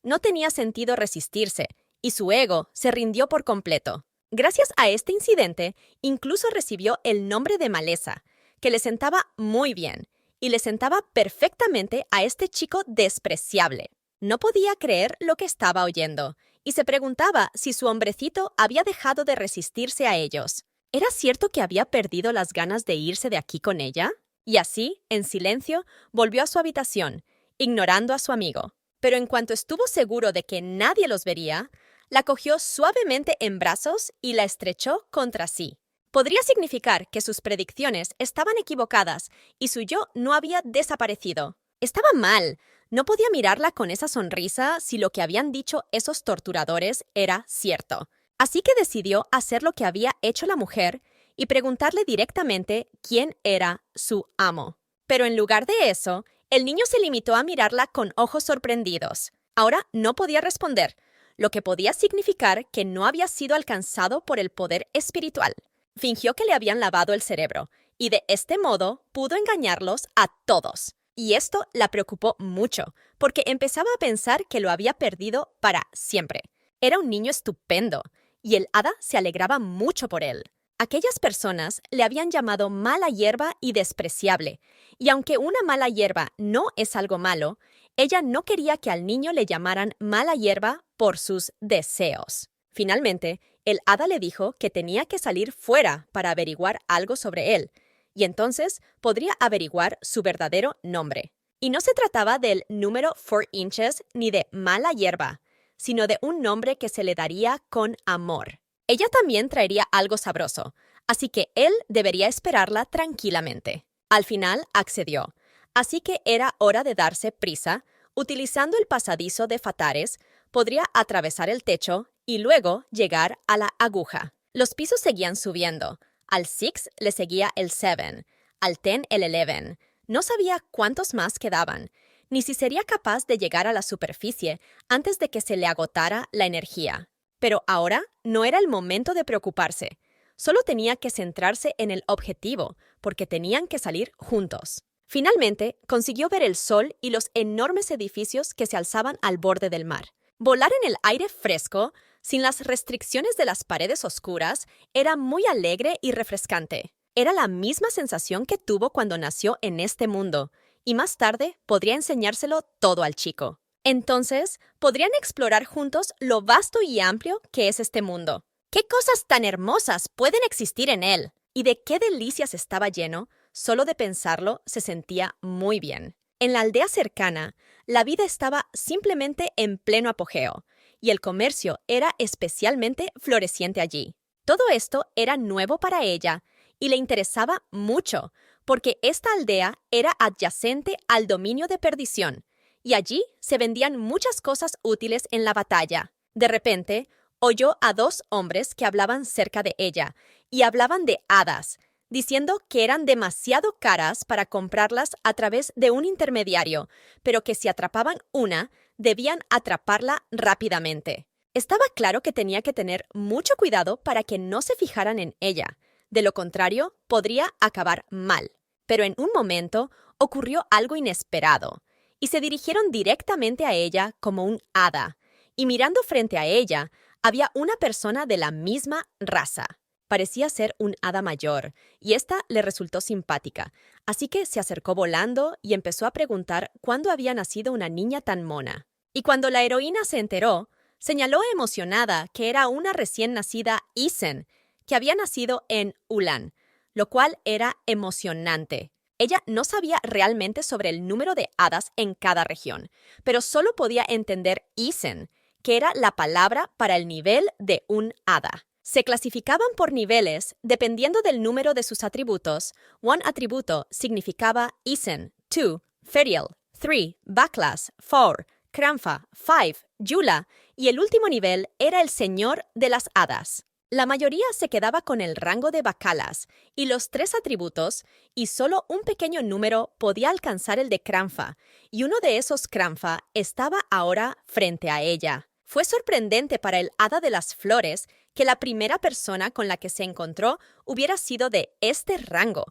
Speaker 1: no tenía sentido resistirse, y su ego se rindió por completo. Gracias a este incidente, incluso recibió el nombre de maleza, que le sentaba muy bien, y le sentaba perfectamente a este chico despreciable. No podía creer lo que estaba oyendo, y se preguntaba si su hombrecito había dejado de resistirse a ellos. ¿Era cierto que había perdido las ganas de irse de aquí con ella? Y así, en silencio, volvió a su habitación, ignorando a su amigo. Pero en cuanto estuvo seguro de que nadie los vería, la cogió suavemente en brazos y la estrechó contra sí. Podría significar que sus predicciones estaban equivocadas y su yo no había desaparecido. Estaba mal. No podía mirarla con esa sonrisa si lo que habían dicho esos torturadores era cierto. Así que decidió hacer lo que había hecho la mujer y preguntarle directamente quién era su amo. Pero en lugar de eso, el niño se limitó a mirarla con ojos sorprendidos. Ahora no podía responder, lo que podía significar que no había sido alcanzado por el poder espiritual. Fingió que le habían lavado el cerebro, y de este modo pudo engañarlos a todos. Y esto la preocupó mucho, porque empezaba a pensar que lo había perdido para siempre. Era un niño estupendo, y el hada se alegraba mucho por él. Aquellas personas le habían llamado mala hierba y despreciable, y aunque una mala hierba no es algo malo, ella no quería que al niño le llamaran mala hierba por sus deseos. Finalmente, el hada le dijo que tenía que salir fuera para averiguar algo sobre él, y entonces podría averiguar su verdadero nombre. Y no se trataba del número 4 inches ni de mala hierba, sino de un nombre que se le daría con amor. Ella también traería algo sabroso, así que él debería esperarla tranquilamente. Al final accedió, así que era hora de darse prisa. Utilizando el pasadizo de Fatares, podría atravesar el techo y luego llegar a la aguja. Los pisos seguían subiendo. Al 6 le seguía el 7, al Ten el 11. No sabía cuántos más quedaban, ni si sería capaz de llegar a la superficie antes de que se le agotara la energía. Pero ahora no era el momento de preocuparse. Solo tenía que centrarse en el objetivo, porque tenían que salir juntos. Finalmente, consiguió ver el sol y los enormes edificios que se alzaban al borde del mar. Volar en el aire fresco, sin las restricciones de las paredes oscuras, era muy alegre y refrescante. Era la misma sensación que tuvo cuando nació en este mundo, y más tarde podría enseñárselo todo al chico. Entonces, podrían explorar juntos lo vasto y amplio que es este mundo. ¿Qué cosas tan hermosas pueden existir en él? ¿Y de qué delicias estaba lleno? Solo de pensarlo se sentía muy bien. En la aldea cercana, la vida estaba simplemente en pleno apogeo, y el comercio era especialmente floreciente allí. Todo esto era nuevo para ella y le interesaba mucho, porque esta aldea era adyacente al dominio de Perdición, y allí se vendían muchas cosas útiles en la batalla. De repente, oyó a dos hombres que hablaban cerca de ella, y hablaban de hadas, diciendo que eran demasiado caras para comprarlas a través de un intermediario, pero que si atrapaban una, debían atraparla rápidamente. Estaba claro que tenía que tener mucho cuidado para que no se fijaran en ella. De lo contrario, podría acabar mal. Pero en un momento ocurrió algo inesperado, y se dirigieron directamente a ella como un hada. Y mirando frente a ella, había una persona de la misma raza. Parecía ser un hada mayor, y esta le resultó simpática, así que se acercó volando y empezó a preguntar cuándo había nacido una niña tan mona. Y cuando la heroína se enteró, señaló emocionada que era una recién nacida Isen, que había nacido en Ulan, lo cual era emocionante. Ella no sabía realmente sobre el número de hadas en cada región, pero solo podía entender Isen, que era la palabra para el nivel de un hada. Se clasificaban por niveles dependiendo del número de sus atributos. Un atributo significaba Isen, 2, Ferial, 3, Baklas, 4, Kranfa, 5, Yula, y el último nivel era el Señor de las Hadas. La mayoría se quedaba con el rango de Bakalas y los 3 atributos, y solo un pequeño número podía alcanzar el de Kranfa, y uno de esos Kranfa estaba ahora frente a ella. Fue sorprendente para el hada de las flores que la primera persona con la que se encontró hubiera sido de este rango,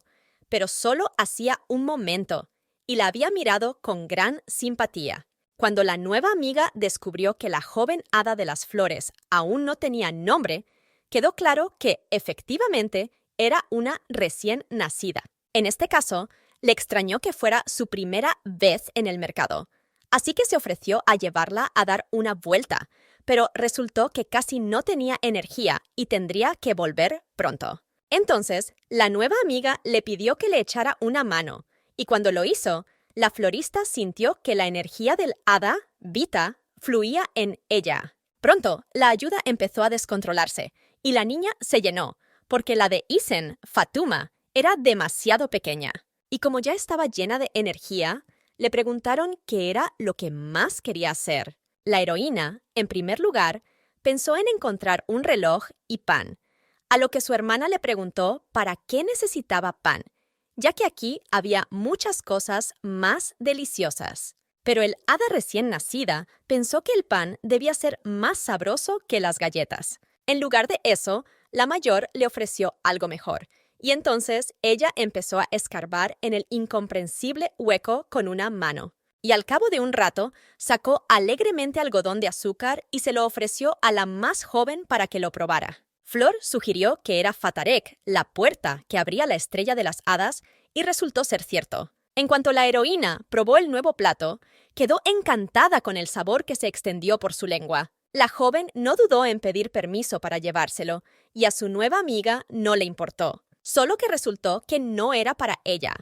Speaker 1: pero solo hacía un momento, y la había mirado con gran simpatía. Cuando la nueva amiga descubrió que la joven hada de las flores aún no tenía nombre, quedó claro que, efectivamente, era una recién nacida. En este caso, le extrañó que fuera su primera vez en el mercado, así que se ofreció a llevarla a dar una vuelta, pero resultó que casi no tenía energía y tendría que volver pronto. Entonces, la nueva amiga le pidió que le echara una mano, y cuando lo hizo, la florista sintió que la energía del hada, Vita, fluía en ella. Pronto, la ayuda empezó a descontrolarse, y la niña se llenó, porque la de Isen, Fatuma, era demasiado pequeña. Y como ya estaba llena de energía, le preguntaron qué era lo que más quería hacer. La heroína, en primer lugar, pensó en encontrar un reloj y pan, a lo que su hermana le preguntó para qué necesitaba pan, ya que aquí había muchas cosas más deliciosas. Pero el hada recién nacida pensó que el pan debía ser más sabroso que las galletas. En lugar de eso, la mayor le ofreció algo mejor, y entonces ella empezó a escarbar en el incomprensible hueco con una mano. Y al cabo de un rato, sacó alegremente algodón de azúcar y se lo ofreció a la más joven para que lo probara. Flor sugirió que era Fatarek, la puerta que abría la estrella de las hadas, y resultó ser cierto. En cuanto la heroína probó el nuevo plato, quedó encantada con el sabor que se extendió por su lengua. La joven no dudó en pedir permiso para llevárselo, y a su nueva amiga no le importó. Solo que resultó que no era para ella,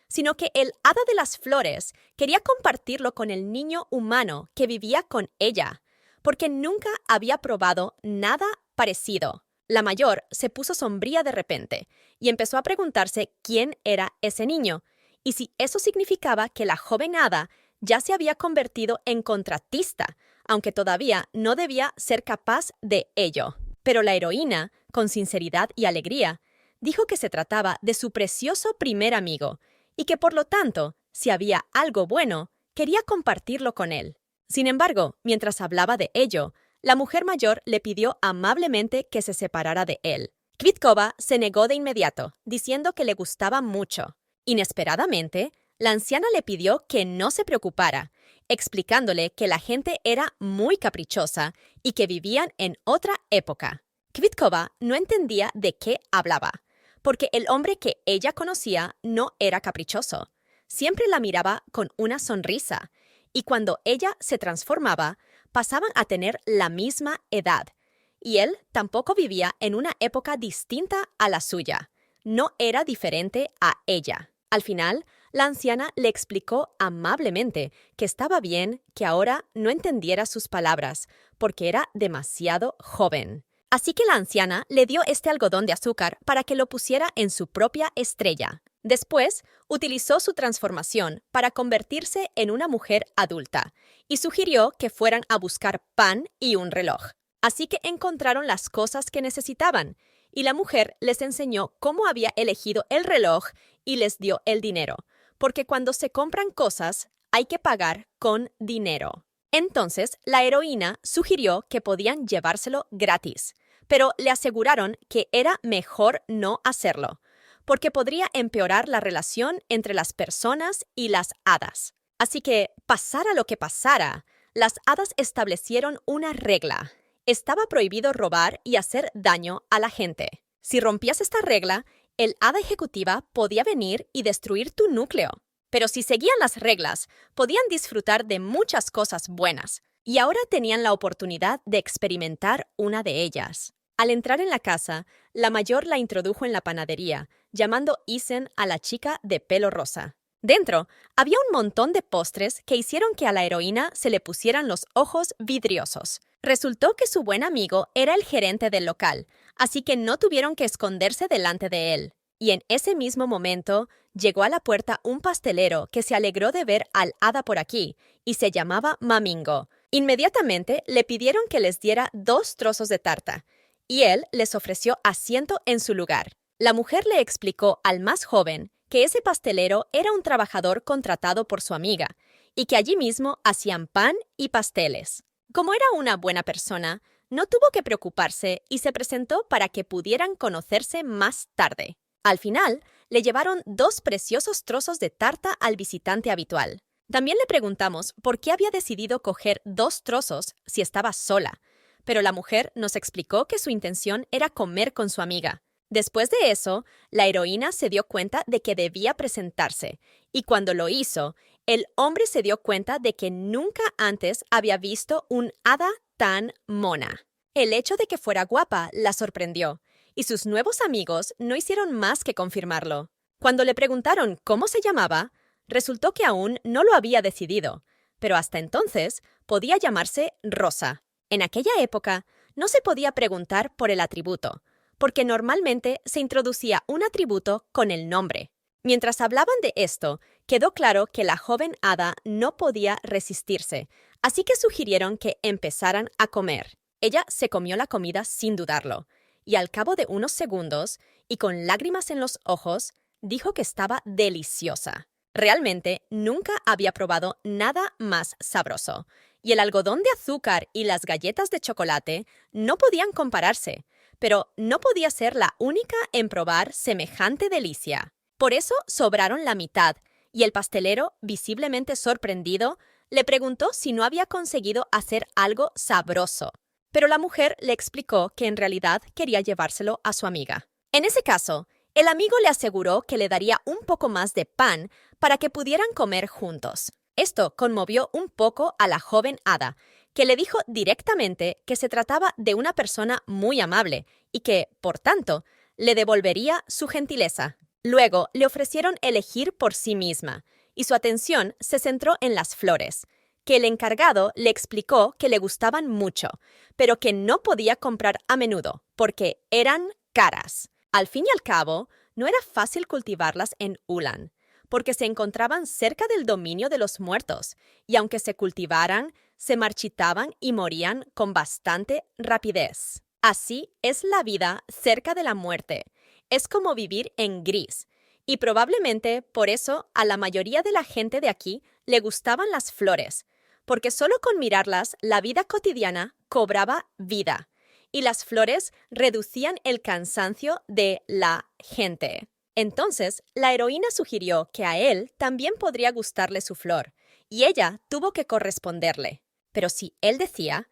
Speaker 1: sino que el hada de las flores quería compartirlo con el niño humano que vivía con ella, porque nunca había probado nada parecido. La mayor se puso sombría de repente y empezó a preguntarse quién era ese niño, y si eso significaba que la joven hada ya se había convertido en contratista, aunque todavía no debía ser capaz de ello. Pero la heroína, con sinceridad y alegría, Dijo que se trataba de su precioso primer amigo y que por lo tanto, si había algo bueno, quería compartirlo con él. Sin embargo, mientras hablaba de ello, la mujer mayor le pidió amablemente que se separara de él. Kvitkova se negó de inmediato, diciendo que le gustaba mucho. Inesperadamente, la anciana le pidió que no se preocupara, explicándole que la gente era muy caprichosa y que vivían en otra época. Kvitkova no entendía de qué hablaba, porque el hombre que ella conocía no era caprichoso. Siempre la miraba con una sonrisa, y cuando ella se transformaba, pasaban a tener la misma edad. Y él tampoco vivía en una época distinta a la suya. No era diferente a ella. Al final, la anciana le explicó amablemente que estaba bien que ahora no entendiera sus palabras, porque era demasiado joven. Así que la anciana le dio este algodón de azúcar para que lo pusiera en su propia estrella. Después, utilizó su transformación para convertirse en una mujer adulta y sugirió que fueran a buscar pan y un reloj. Así que encontraron las cosas que necesitaban, y la mujer les enseñó cómo había elegido el reloj y les dio el dinero, porque cuando se compran cosas, hay que pagar con dinero. Entonces, la heroína sugirió que podían llevárselo gratis, pero le aseguraron que era mejor no hacerlo, porque podría empeorar la relación entre las personas y las hadas. Así que, pasara lo que pasara, las hadas establecieron una regla. Estaba prohibido robar y hacer daño a la gente. Si rompías esta regla, el hada ejecutiva podía venir y destruir tu núcleo. Pero si seguían las reglas, podían disfrutar de muchas cosas buenas, y ahora tenían la oportunidad de experimentar una de ellas. Al entrar en la casa, la mayor la introdujo en la panadería, llamando Isen a la chica de pelo rosa. Dentro, había un montón de postres que hicieron que a la heroína se le pusieran los ojos vidriosos. Resultó que su buen amigo era el gerente del local, así que no tuvieron que esconderse delante de él. Y en ese mismo momento, llegó a la puerta un pastelero que se alegró de ver al hada por aquí y se llamaba Mamingo. Inmediatamente le pidieron que les diera 2 trozos de tarta, y él les ofreció asiento en su lugar. La mujer le explicó al más joven que ese pastelero era un trabajador contratado por su amiga y que allí mismo hacían pan y pasteles. Como era una buena persona, no tuvo que preocuparse y se presentó para que pudieran conocerse más tarde. Al final, le llevaron 2 preciosos trozos de tarta al visitante habitual. También le preguntamos por qué había decidido coger 2 trozos si estaba sola, pero la mujer nos explicó que su intención era comer con su amiga. Después de eso, la heroína se dio cuenta de que debía presentarse, y cuando lo hizo, el hombre se dio cuenta de que nunca antes había visto un hada tan mona. El hecho de que fuera guapa la sorprendió, y sus nuevos amigos no hicieron más que confirmarlo. Cuando le preguntaron cómo se llamaba, resultó que aún no lo había decidido, pero hasta entonces podía llamarse Rosa. En aquella época, no se podía preguntar por el atributo, porque normalmente se introducía un atributo con el nombre. Mientras hablaban de esto, quedó claro que la joven hada no podía resistirse, así que sugirieron que empezaran a comer. Ella se comió la comida sin dudarlo, y al cabo de unos segundos, y con lágrimas en los ojos, dijo que estaba deliciosa. Realmente nunca había probado nada más sabroso, y el algodón de azúcar y las galletas de chocolate no podían compararse, pero no podía ser la única en probar semejante delicia. Por eso sobraron la mitad, y el pastelero, visiblemente sorprendido, le preguntó si no había conseguido hacer algo sabroso. Pero la mujer le explicó que en realidad quería llevárselo a su amiga. En ese caso, el amigo le aseguró que le daría un poco más de pan para que pudieran comer juntos. Esto conmovió un poco a la joven hada, que le dijo directamente que se trataba de una persona muy amable y que, por tanto, le devolvería su gentileza. Luego le ofrecieron elegir por sí misma, y su atención se centró en las flores, que el encargado le explicó que le gustaban mucho, pero que no podía comprar a menudo, porque eran caras. Al fin y al cabo, no era fácil cultivarlas en Ulan, porque se encontraban cerca del dominio de los muertos, y aunque se cultivaran, se marchitaban y morían con bastante rapidez. Así es la vida cerca de la muerte. Es como vivir en gris. Y probablemente por eso a la mayoría de la gente de aquí le gustaban las flores, porque solo con mirarlas la vida cotidiana cobraba vida, y las flores reducían el cansancio de la gente. Entonces, la heroína sugirió que a él también podría gustarle su flor, y ella tuvo que corresponderle. Pero si él decía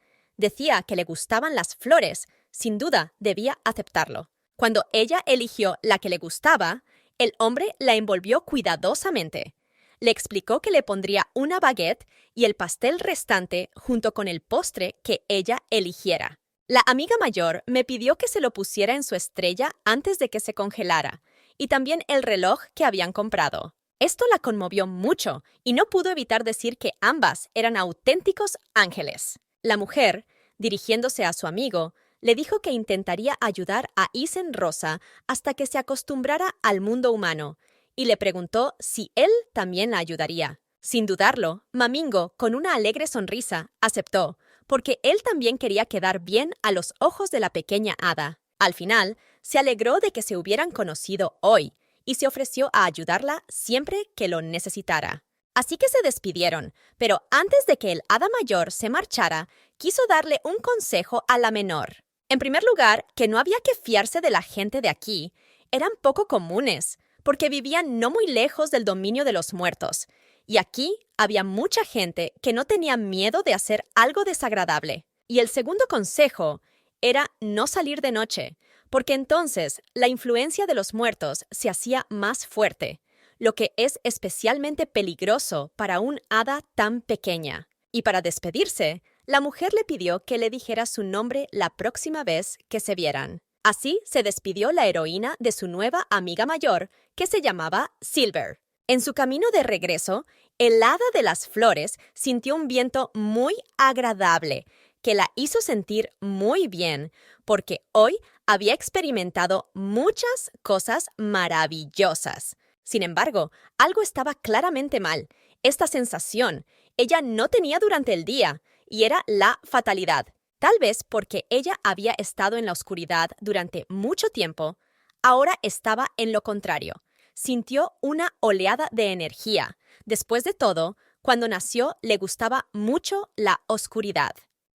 Speaker 1: que le gustaban las flores, sin duda debía aceptarlo. Cuando ella eligió la que le gustaba, el hombre la envolvió cuidadosamente. Le explicó que le pondría una baguette y el pastel restante junto con el postre que ella eligiera. La amiga mayor me pidió que se lo pusiera en su estrella antes de que se congelara, y también el reloj que habían comprado. Esto la conmovió mucho y no pudo evitar decir que ambas eran auténticos ángeles. La mujer, dirigiéndose a su amigo, le dijo que intentaría ayudar a Isen Rosa hasta que se acostumbrara al mundo humano, y le preguntó si él también la ayudaría. Sin dudarlo, Mamingo, con una alegre sonrisa, aceptó, porque él también quería quedar bien a los ojos de la pequeña hada. Al final, se alegró de que se hubieran conocido hoy, y se ofreció a ayudarla siempre que lo necesitara. Así que se despidieron, pero antes de que el hada mayor se marchara, quiso darle un consejo a la menor. En primer lugar, que no había que fiarse de la gente de aquí. Eran poco comunes, porque vivían no muy lejos del dominio de los muertos. Y aquí había mucha gente que no tenía miedo de hacer algo desagradable. Y el segundo consejo era no salir de noche, porque entonces la influencia de los muertos se hacía más fuerte, lo que es especialmente peligroso para un hada tan pequeña. Y para despedirse, la mujer le pidió que le dijera su nombre la próxima vez que se vieran. Así se despidió la heroína de su nueva amiga mayor, que se llamaba Silver. En su camino de regreso, el hada de las flores sintió un viento muy agradable, que la hizo sentir muy bien, porque hoy había experimentado muchas cosas maravillosas. Sin embargo, algo estaba claramente mal. Esta sensación ella no tenía durante el día, y era la fatalidad. Tal vez porque ella había estado en la oscuridad durante mucho tiempo, ahora estaba en lo contrario. Sintió una oleada de energía. Después de todo, cuando nació le gustaba mucho la oscuridad.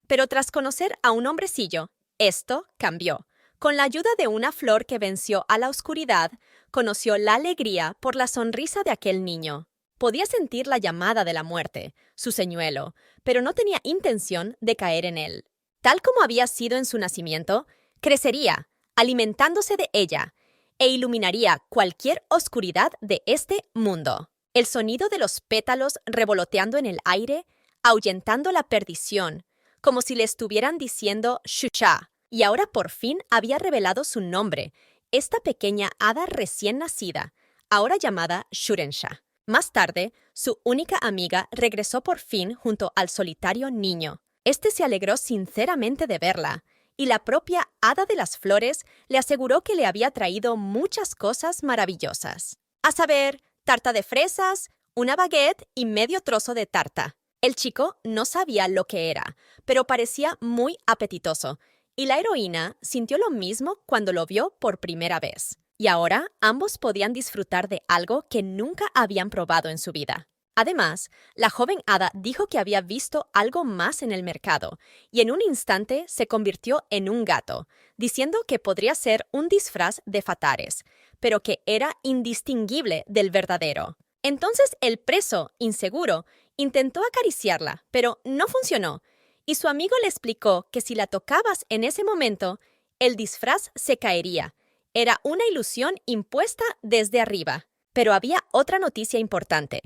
Speaker 1: Pero tras conocer a un hombrecillo, esto cambió. Con la ayuda de una flor que venció a la oscuridad, conoció la alegría por la sonrisa de aquel niño. Podía sentir la llamada de la muerte, su señuelo, pero no tenía intención de caer en él. Tal como había sido en su nacimiento, crecería, alimentándose de ella, e iluminaría cualquier oscuridad de este mundo. El sonido de los pétalos revoloteando en el aire, ahuyentando la perdición, como si le estuvieran diciendo Shusha, y ahora por fin había revelado su nombre, esta pequeña hada recién nacida, ahora llamada Shurensha. Más tarde, su única amiga regresó por fin junto al solitario niño. Este se alegró sinceramente de verla, y la propia hada de las flores le aseguró que le había traído muchas cosas maravillosas. A saber, tarta de fresas, una baguette y medio trozo de tarta. El chico no sabía lo que era, pero parecía muy apetitoso, y la heroína sintió lo mismo cuando lo vio por primera vez. Y ahora ambos podían disfrutar de algo que nunca habían probado en su vida. Además, la joven hada dijo que había visto algo más en el mercado, y en un instante se convirtió en un gato, diciendo que podría ser un disfraz de Fatares, pero que era indistinguible del verdadero. Entonces el preso, inseguro, intentó acariciarla, pero no funcionó, y su amigo le explicó que si la tocabas en ese momento, el disfraz se caería. Era una ilusión impuesta desde arriba. Pero había otra noticia importante,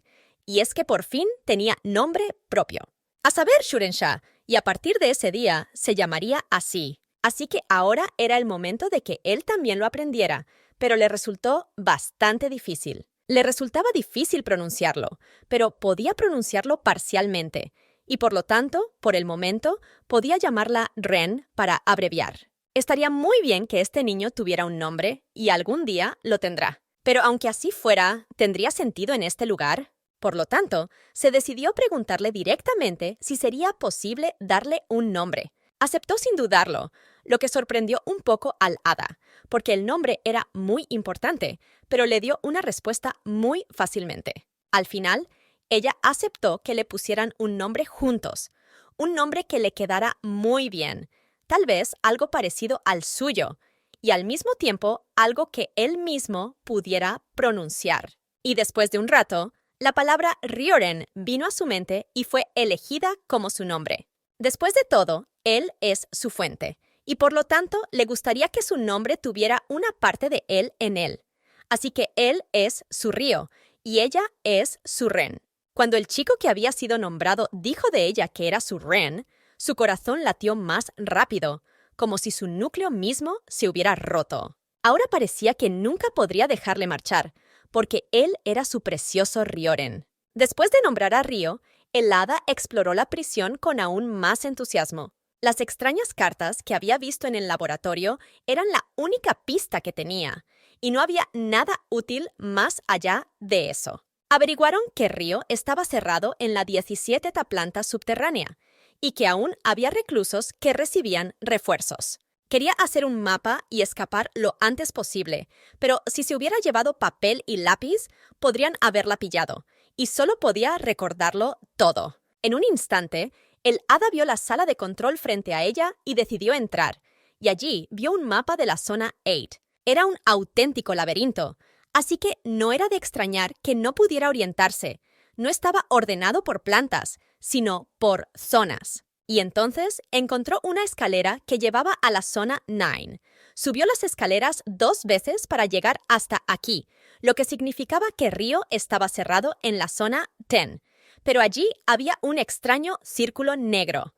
Speaker 1: y es que por fin tenía nombre propio. A saber, Shurensha, y a partir de ese día se llamaría así. Así que ahora era el momento de que él también lo aprendiera, pero le resultó bastante difícil. Le resultaba difícil pronunciarlo, pero podía pronunciarlo parcialmente, y por lo tanto, por el momento, podía llamarla Ren para abreviar. Estaría muy bien que este niño tuviera un nombre, y algún día lo tendrá. Pero aunque así fuera, ¿tendría sentido en este lugar? Por lo tanto, se decidió preguntarle directamente si sería posible darle un nombre. Aceptó sin dudarlo, lo que sorprendió un poco al hada, porque el nombre era muy importante, pero le dio una respuesta muy fácilmente. Al final, ella aceptó que le pusieran un nombre juntos, un nombre que le quedara muy bien, tal vez algo parecido al suyo, y al mismo tiempo algo que él mismo pudiera pronunciar. Y después de un rato, la palabra Rioren vino a su mente y fue elegida como su nombre. Después de todo, él es su fuente, y por lo tanto le gustaría que su nombre tuviera una parte de él en él. Así que él es su río, y ella es su ren. Cuando el chico que había sido nombrado dijo de ella que era su ren, su corazón latió más rápido, como si su núcleo mismo se hubiera roto. Ahora parecía que nunca podría dejarle marchar, porque él era su precioso Rioren. Después de nombrar a Río, el hada exploró la prisión con aún más entusiasmo. Las extrañas cartas que había visto en el laboratorio eran la única pista que tenía, y no había nada útil más allá de eso. Averiguaron que Río estaba cerrado en la 17ª planta subterránea y que aún había reclusos que recibían refuerzos. Quería hacer un mapa y escapar lo antes posible, pero si se hubiera llevado papel y lápiz, podrían haberla pillado, y solo podía recordarlo todo. En un instante, el hada vio la sala de control frente a ella y decidió entrar, y allí vio un mapa de la zona 8. Era un auténtico laberinto, así que no era de extrañar que no pudiera orientarse. No estaba ordenado por plantas, sino por zonas. Y entonces encontró una escalera que llevaba a la zona 9. Subió las escaleras 2 veces para llegar hasta aquí, lo que significaba que Río estaba cerrado en la zona 10. Pero allí había un extraño círculo negro.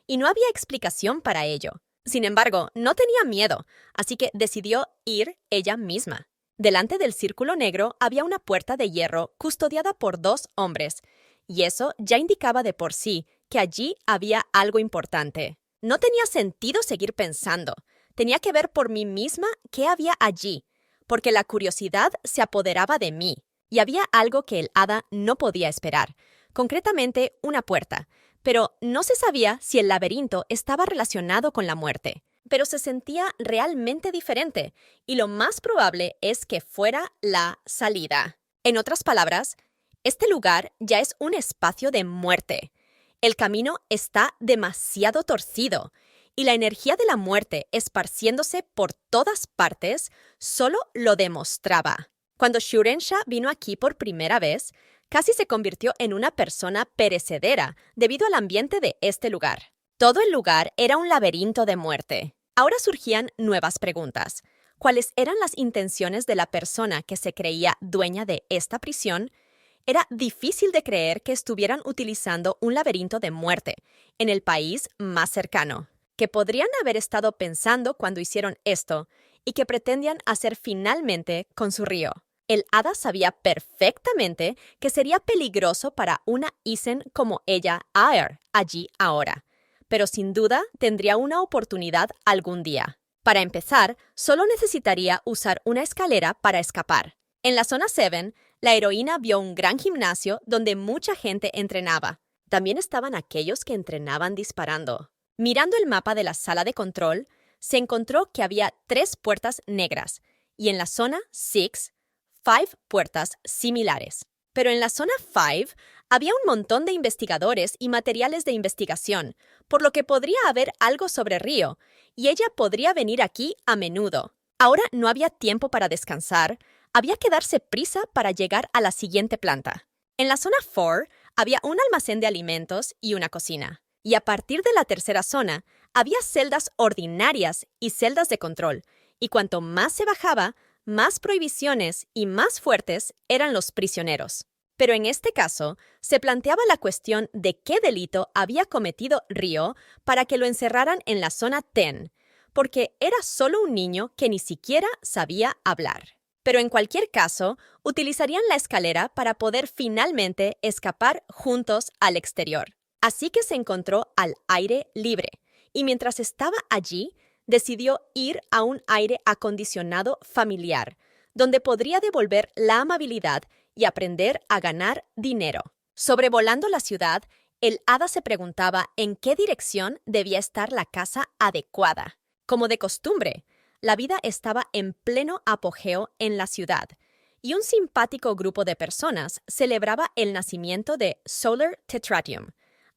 Speaker 1: Y no había explicación para ello. Sin embargo, no tenía miedo, así que decidió ir ella misma. Delante del círculo negro había una puerta de hierro custodiada por 2 hombres, y eso ya indicaba de por sí que allí había algo importante. No tenía sentido seguir pensando. Tenía que ver por mí misma qué había allí, porque la curiosidad se apoderaba de mí, y había algo que el hada no podía esperar, concretamente una puerta. Pero no se sabía si el laberinto estaba relacionado con la muerte. Pero se sentía realmente diferente, y lo más probable es que fuera la salida. En otras palabras, este lugar ya es un espacio de muerte. El camino está demasiado torcido, y la energía de la muerte esparciéndose por todas partes solo lo demostraba. Cuando Shurensha vino aquí por primera vez, casi se convirtió en una persona perecedera debido al ambiente de este lugar. Todo el lugar era un laberinto de muerte. Ahora surgían nuevas preguntas. ¿Cuáles eran las intenciones de la persona que se creía dueña de esta prisión? Era difícil de creer que estuvieran utilizando un laberinto de muerte en el país más cercano. ¿Qué podrían haber estado pensando cuando hicieron esto y que pretendían hacer finalmente con su río? El hada sabía perfectamente que sería peligroso para una Isen como ella, Aer, allí ahora. Pero sin duda tendría una oportunidad algún día. Para empezar, solo necesitaría usar una escalera para escapar. En la zona 7, la heroína vio un gran gimnasio donde mucha gente entrenaba. También estaban aquellos que entrenaban disparando. Mirando el mapa de la sala de control, se encontró que había 3 puertas negras, y en la zona 6, 5 puertas similares. Pero en la zona 5 había un montón de investigadores y materiales de investigación, por lo que podría haber algo sobre Río, y ella podría venir aquí a menudo. Ahora no había tiempo para descansar, había que darse prisa para llegar a la siguiente planta. En la zona 4 había un almacén de alimentos y una cocina, y a partir de la tercera zona había celdas ordinarias y celdas de control, y cuanto más se bajaba, más prohibiciones y más fuertes eran los prisioneros. Pero en este caso, se planteaba la cuestión de qué delito había cometido Río para que lo encerraran en la zona 10, porque era solo un niño que ni siquiera sabía hablar. Pero en cualquier caso, utilizarían la escalera para poder finalmente escapar juntos al exterior. Así que se encontró al aire libre, y mientras estaba allí, decidió ir a un aire acondicionado familiar, donde podría devolver la amabilidad y aprender a ganar dinero. Sobrevolando la ciudad, el hada se preguntaba en qué dirección debía estar la casa adecuada. Como de costumbre, la vida estaba en pleno apogeo en la ciudad, y un simpático grupo de personas celebraba el nacimiento de Solar Tetratium,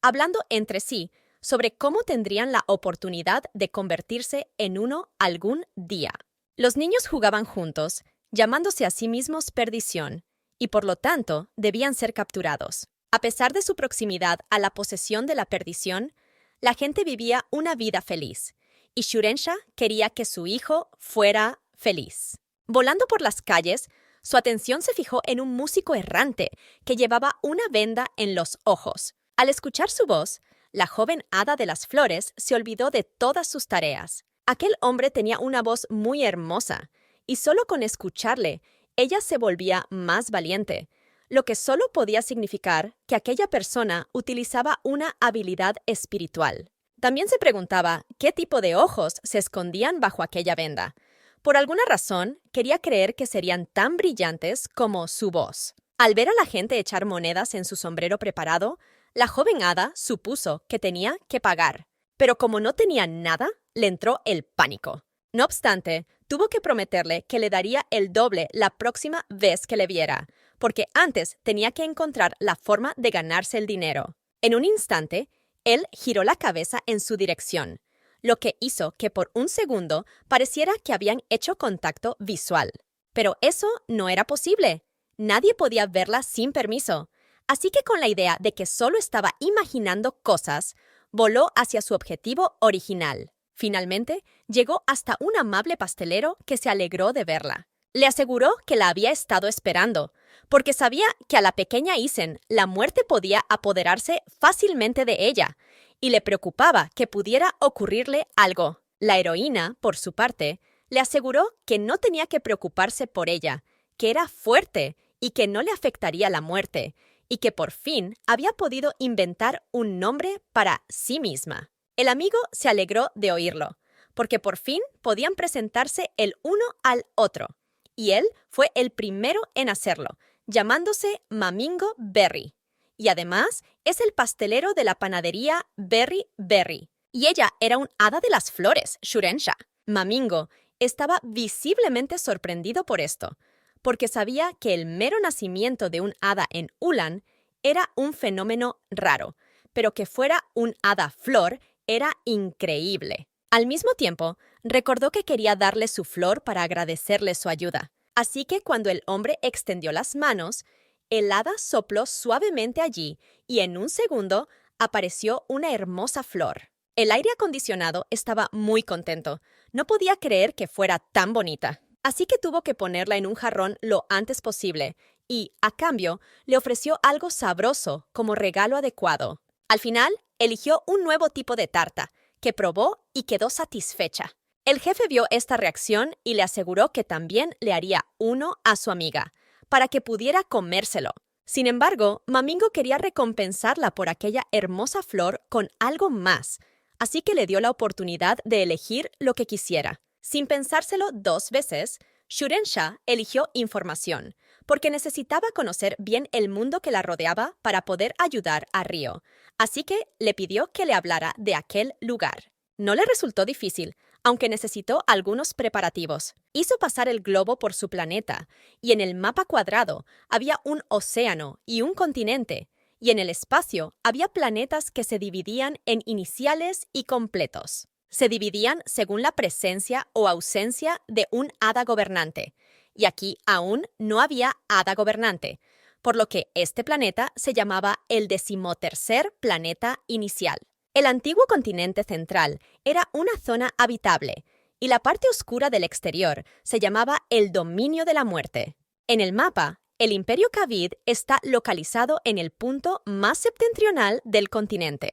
Speaker 1: hablando entre sí sobre cómo tendrían la oportunidad de convertirse en uno algún día. Los niños jugaban juntos, llamándose a sí mismos Perdición, y por lo tanto debían ser capturados. A pesar de su proximidad a la posesión de la perdición, la gente vivía una vida feliz, y Shurensha quería que su hijo fuera feliz. Volando por las calles, su atención se fijó en un músico errante que llevaba una venda en los ojos. Al escuchar su voz, la joven hada de las flores se olvidó de todas sus tareas. Aquel hombre tenía una voz muy hermosa, y solo con escucharle, ella se volvía más valiente, lo que solo podía significar que aquella persona utilizaba una habilidad espiritual. También se preguntaba qué tipo de ojos se escondían bajo aquella venda. Por alguna razón, quería creer que serían tan brillantes como su voz. Al ver a la gente echar monedas en su sombrero preparado, la joven hada supuso que tenía que pagar. Pero como no tenía nada, le entró el pánico. No obstante, tuvo que prometerle que le daría el doble la próxima vez que le viera, porque antes tenía que encontrar la forma de ganarse el dinero. En un instante, él giró la cabeza en su dirección, lo que hizo que por un segundo pareciera que habían hecho contacto visual. Pero eso no era posible. Nadie podía verla sin permiso. Así que con la idea de que solo estaba imaginando cosas, voló hacia su objetivo original. Finalmente, llegó hasta un amable pastelero que se alegró de verla. Le aseguró que la había estado esperando, porque sabía que a la pequeña Isen la muerte podía apoderarse fácilmente de ella, y le preocupaba que pudiera ocurrirle algo. La heroína, por su parte, le aseguró que no tenía que preocuparse por ella, que era fuerte y que no le afectaría la muerte, y que por fin había podido inventar un nombre para sí misma. El amigo se alegró de oírlo, porque por fin podían presentarse el uno al otro, y él fue el primero en hacerlo, llamándose Mamingo Berry. Y además es el pastelero de la panadería Berry Berry. Y ella era un hada de las flores, Shurensha. Mamingo estaba visiblemente sorprendido por esto, porque sabía que el mero nacimiento de un hada en Ulan era un fenómeno raro, pero que fuera un hada flor era increíble. Al mismo tiempo, recordó que quería darle su flor para agradecerle su ayuda. Así que cuando el hombre extendió las manos, el hada sopló suavemente allí y en un segundo apareció una hermosa flor. El aire acondicionado estaba muy contento. No podía creer que fuera tan bonita. Así que tuvo que ponerla en un jarrón lo antes posible y, a cambio, le ofreció algo sabroso como regalo adecuado. Al final, eligió un nuevo tipo de tarta, que probó y quedó satisfecha. El jefe vio esta reacción y le aseguró que también le haría uno a su amiga, para que pudiera comérselo. Sin embargo, Mamingo quería recompensarla por aquella hermosa flor con algo más, así que le dio la oportunidad de elegir lo que quisiera. Sin pensárselo dos veces, Shurensha eligió información, porque necesitaba conocer bien el mundo que la rodeaba para poder ayudar a Ryo, así que le pidió que le hablara de aquel lugar. No le resultó difícil, aunque necesitó algunos preparativos. Hizo pasar el globo por su planeta, y en el mapa cuadrado había un océano y un continente, y en el espacio había planetas que se dividían en iniciales y completos. Se dividían según la presencia o ausencia de un hada gobernante, y aquí aún no había hada gobernante, por lo que este planeta se llamaba el 13º planeta inicial. El antiguo continente central era una zona habitable, y la parte oscura del exterior se llamaba el Dominio de la Muerte. En el mapa, el Imperio Kavid está localizado en el punto más septentrional del continente,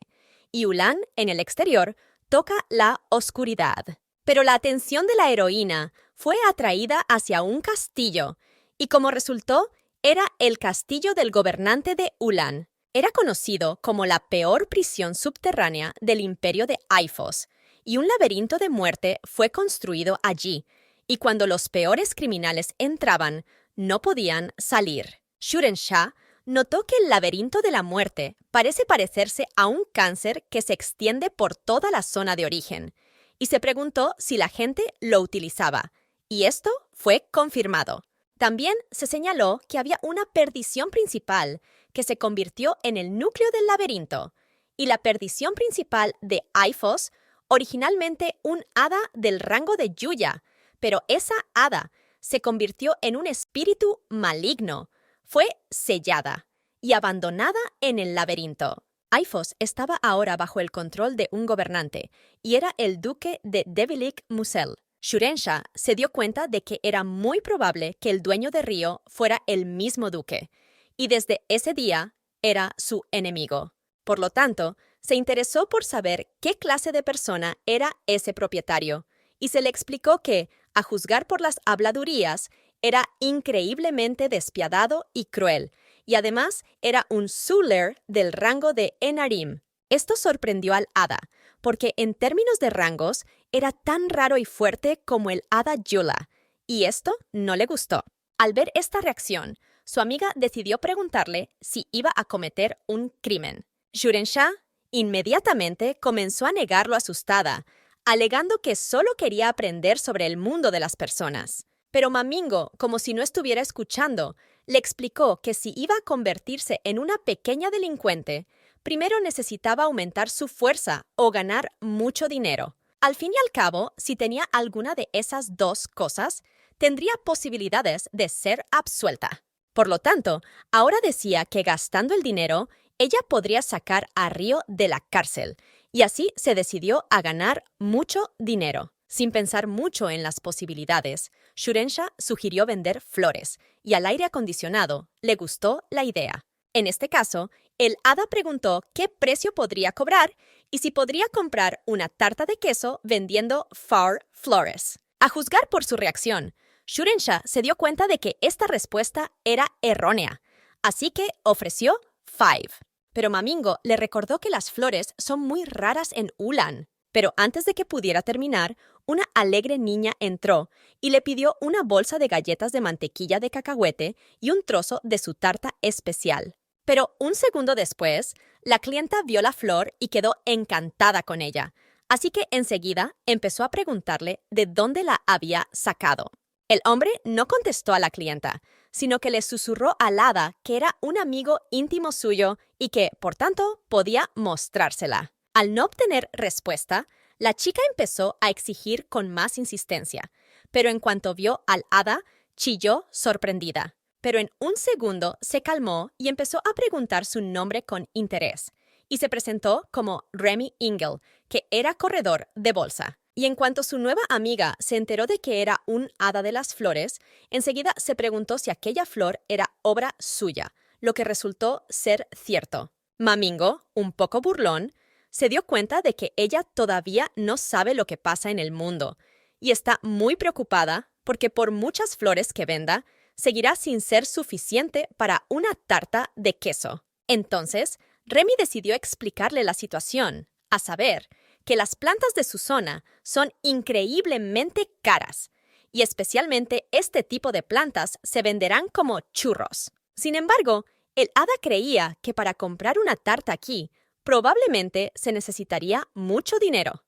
Speaker 1: y Ulan, en el exterior, toca la oscuridad. Pero la atención de la heroína fue atraída hacia un castillo, y como resultó, era el castillo del gobernante de Ulan. Era conocido como la peor prisión subterránea del imperio de Aifos, y un laberinto de muerte fue construido allí, y cuando los peores criminales entraban, no podían salir. Shurensha notó que el laberinto de la muerte parece parecerse a un cáncer que se extiende por toda la zona de origen, y se preguntó si la gente lo utilizaba, y esto fue confirmado. También se señaló que había una perdición principal que se convirtió en el núcleo del laberinto, y la perdición principal de Aifos, originalmente un hada del rango de Yuya, pero esa hada se convirtió en un espíritu maligno, fue sellada y abandonada en el laberinto. Aifos estaba ahora bajo el control de un gobernante, y era el duque de Devilik Musel. Shurensha se dio cuenta de que era muy probable que el dueño de Río fuera el mismo duque, y desde ese día era su enemigo. Por lo tanto, se interesó por saber qué clase de persona era ese propietario, y se le explicó que, a juzgar por las habladurías, era increíblemente despiadado y cruel, y además era un Zuler del rango de Enarim. Esto sorprendió al hada, porque en términos de rangos era tan raro y fuerte como el hada Yula, y esto no le gustó. Al ver esta reacción, su amiga decidió preguntarle si iba a cometer un crimen. Shurensha inmediatamente comenzó a negarlo asustada, alegando que solo quería aprender sobre el mundo de las personas. Pero Mamingo, como si no estuviera escuchando, le explicó que si iba a convertirse en una pequeña delincuente, primero necesitaba aumentar su fuerza o ganar mucho dinero. Al fin y al cabo, si tenía alguna de esas dos cosas, tendría posibilidades de ser absuelta. Por lo tanto, ahora decía que gastando el dinero, ella podría sacar a Río de la cárcel, y así se decidió a ganar mucho dinero. Sin pensar mucho en las posibilidades, Shurensha sugirió vender flores, y al aire acondicionado le gustó la idea. En este caso, el hada preguntó qué precio podría cobrar y si podría comprar una tarta de queso vendiendo Far Flores. A juzgar por su reacción, Shurensha se dio cuenta de que esta respuesta era errónea, así que ofreció 5. Pero Mamingo le recordó que las flores son muy raras en Ulan. Pero antes de que pudiera terminar, una alegre niña entró y le pidió una bolsa de galletas de mantequilla de cacahuete y un trozo de su tarta especial. Pero un segundo después, la clienta vio la flor y quedó encantada con ella, así que enseguida empezó a preguntarle de dónde la había sacado. El hombre no contestó a la clienta, sino que le susurró al hada que era un amigo íntimo suyo y que, por tanto, podía mostrársela. Al no obtener respuesta, la chica empezó a exigir con más insistencia, pero en cuanto vio al hada, chilló sorprendida. Pero en un segundo se calmó y empezó a preguntar su nombre con interés, y se presentó como Remy Ingle, que era corredor de bolsa. Y en cuanto su nueva amiga se enteró de que era un hada de las flores, enseguida se preguntó si aquella flor era obra suya, lo que resultó ser cierto. Mamingo, un poco burlón, se dio cuenta de que ella todavía no sabe lo que pasa en el mundo, y está muy preocupada porque por muchas flores que venda, seguirá sin ser suficiente para una tarta de queso. Entonces, Remy decidió explicarle la situación, a saber, que las plantas de su zona son increíblemente caras, y especialmente este tipo de plantas se venderán como churros. Sin embargo, el hada creía que para comprar una tarta aquí, probablemente se necesitaría mucho dinero.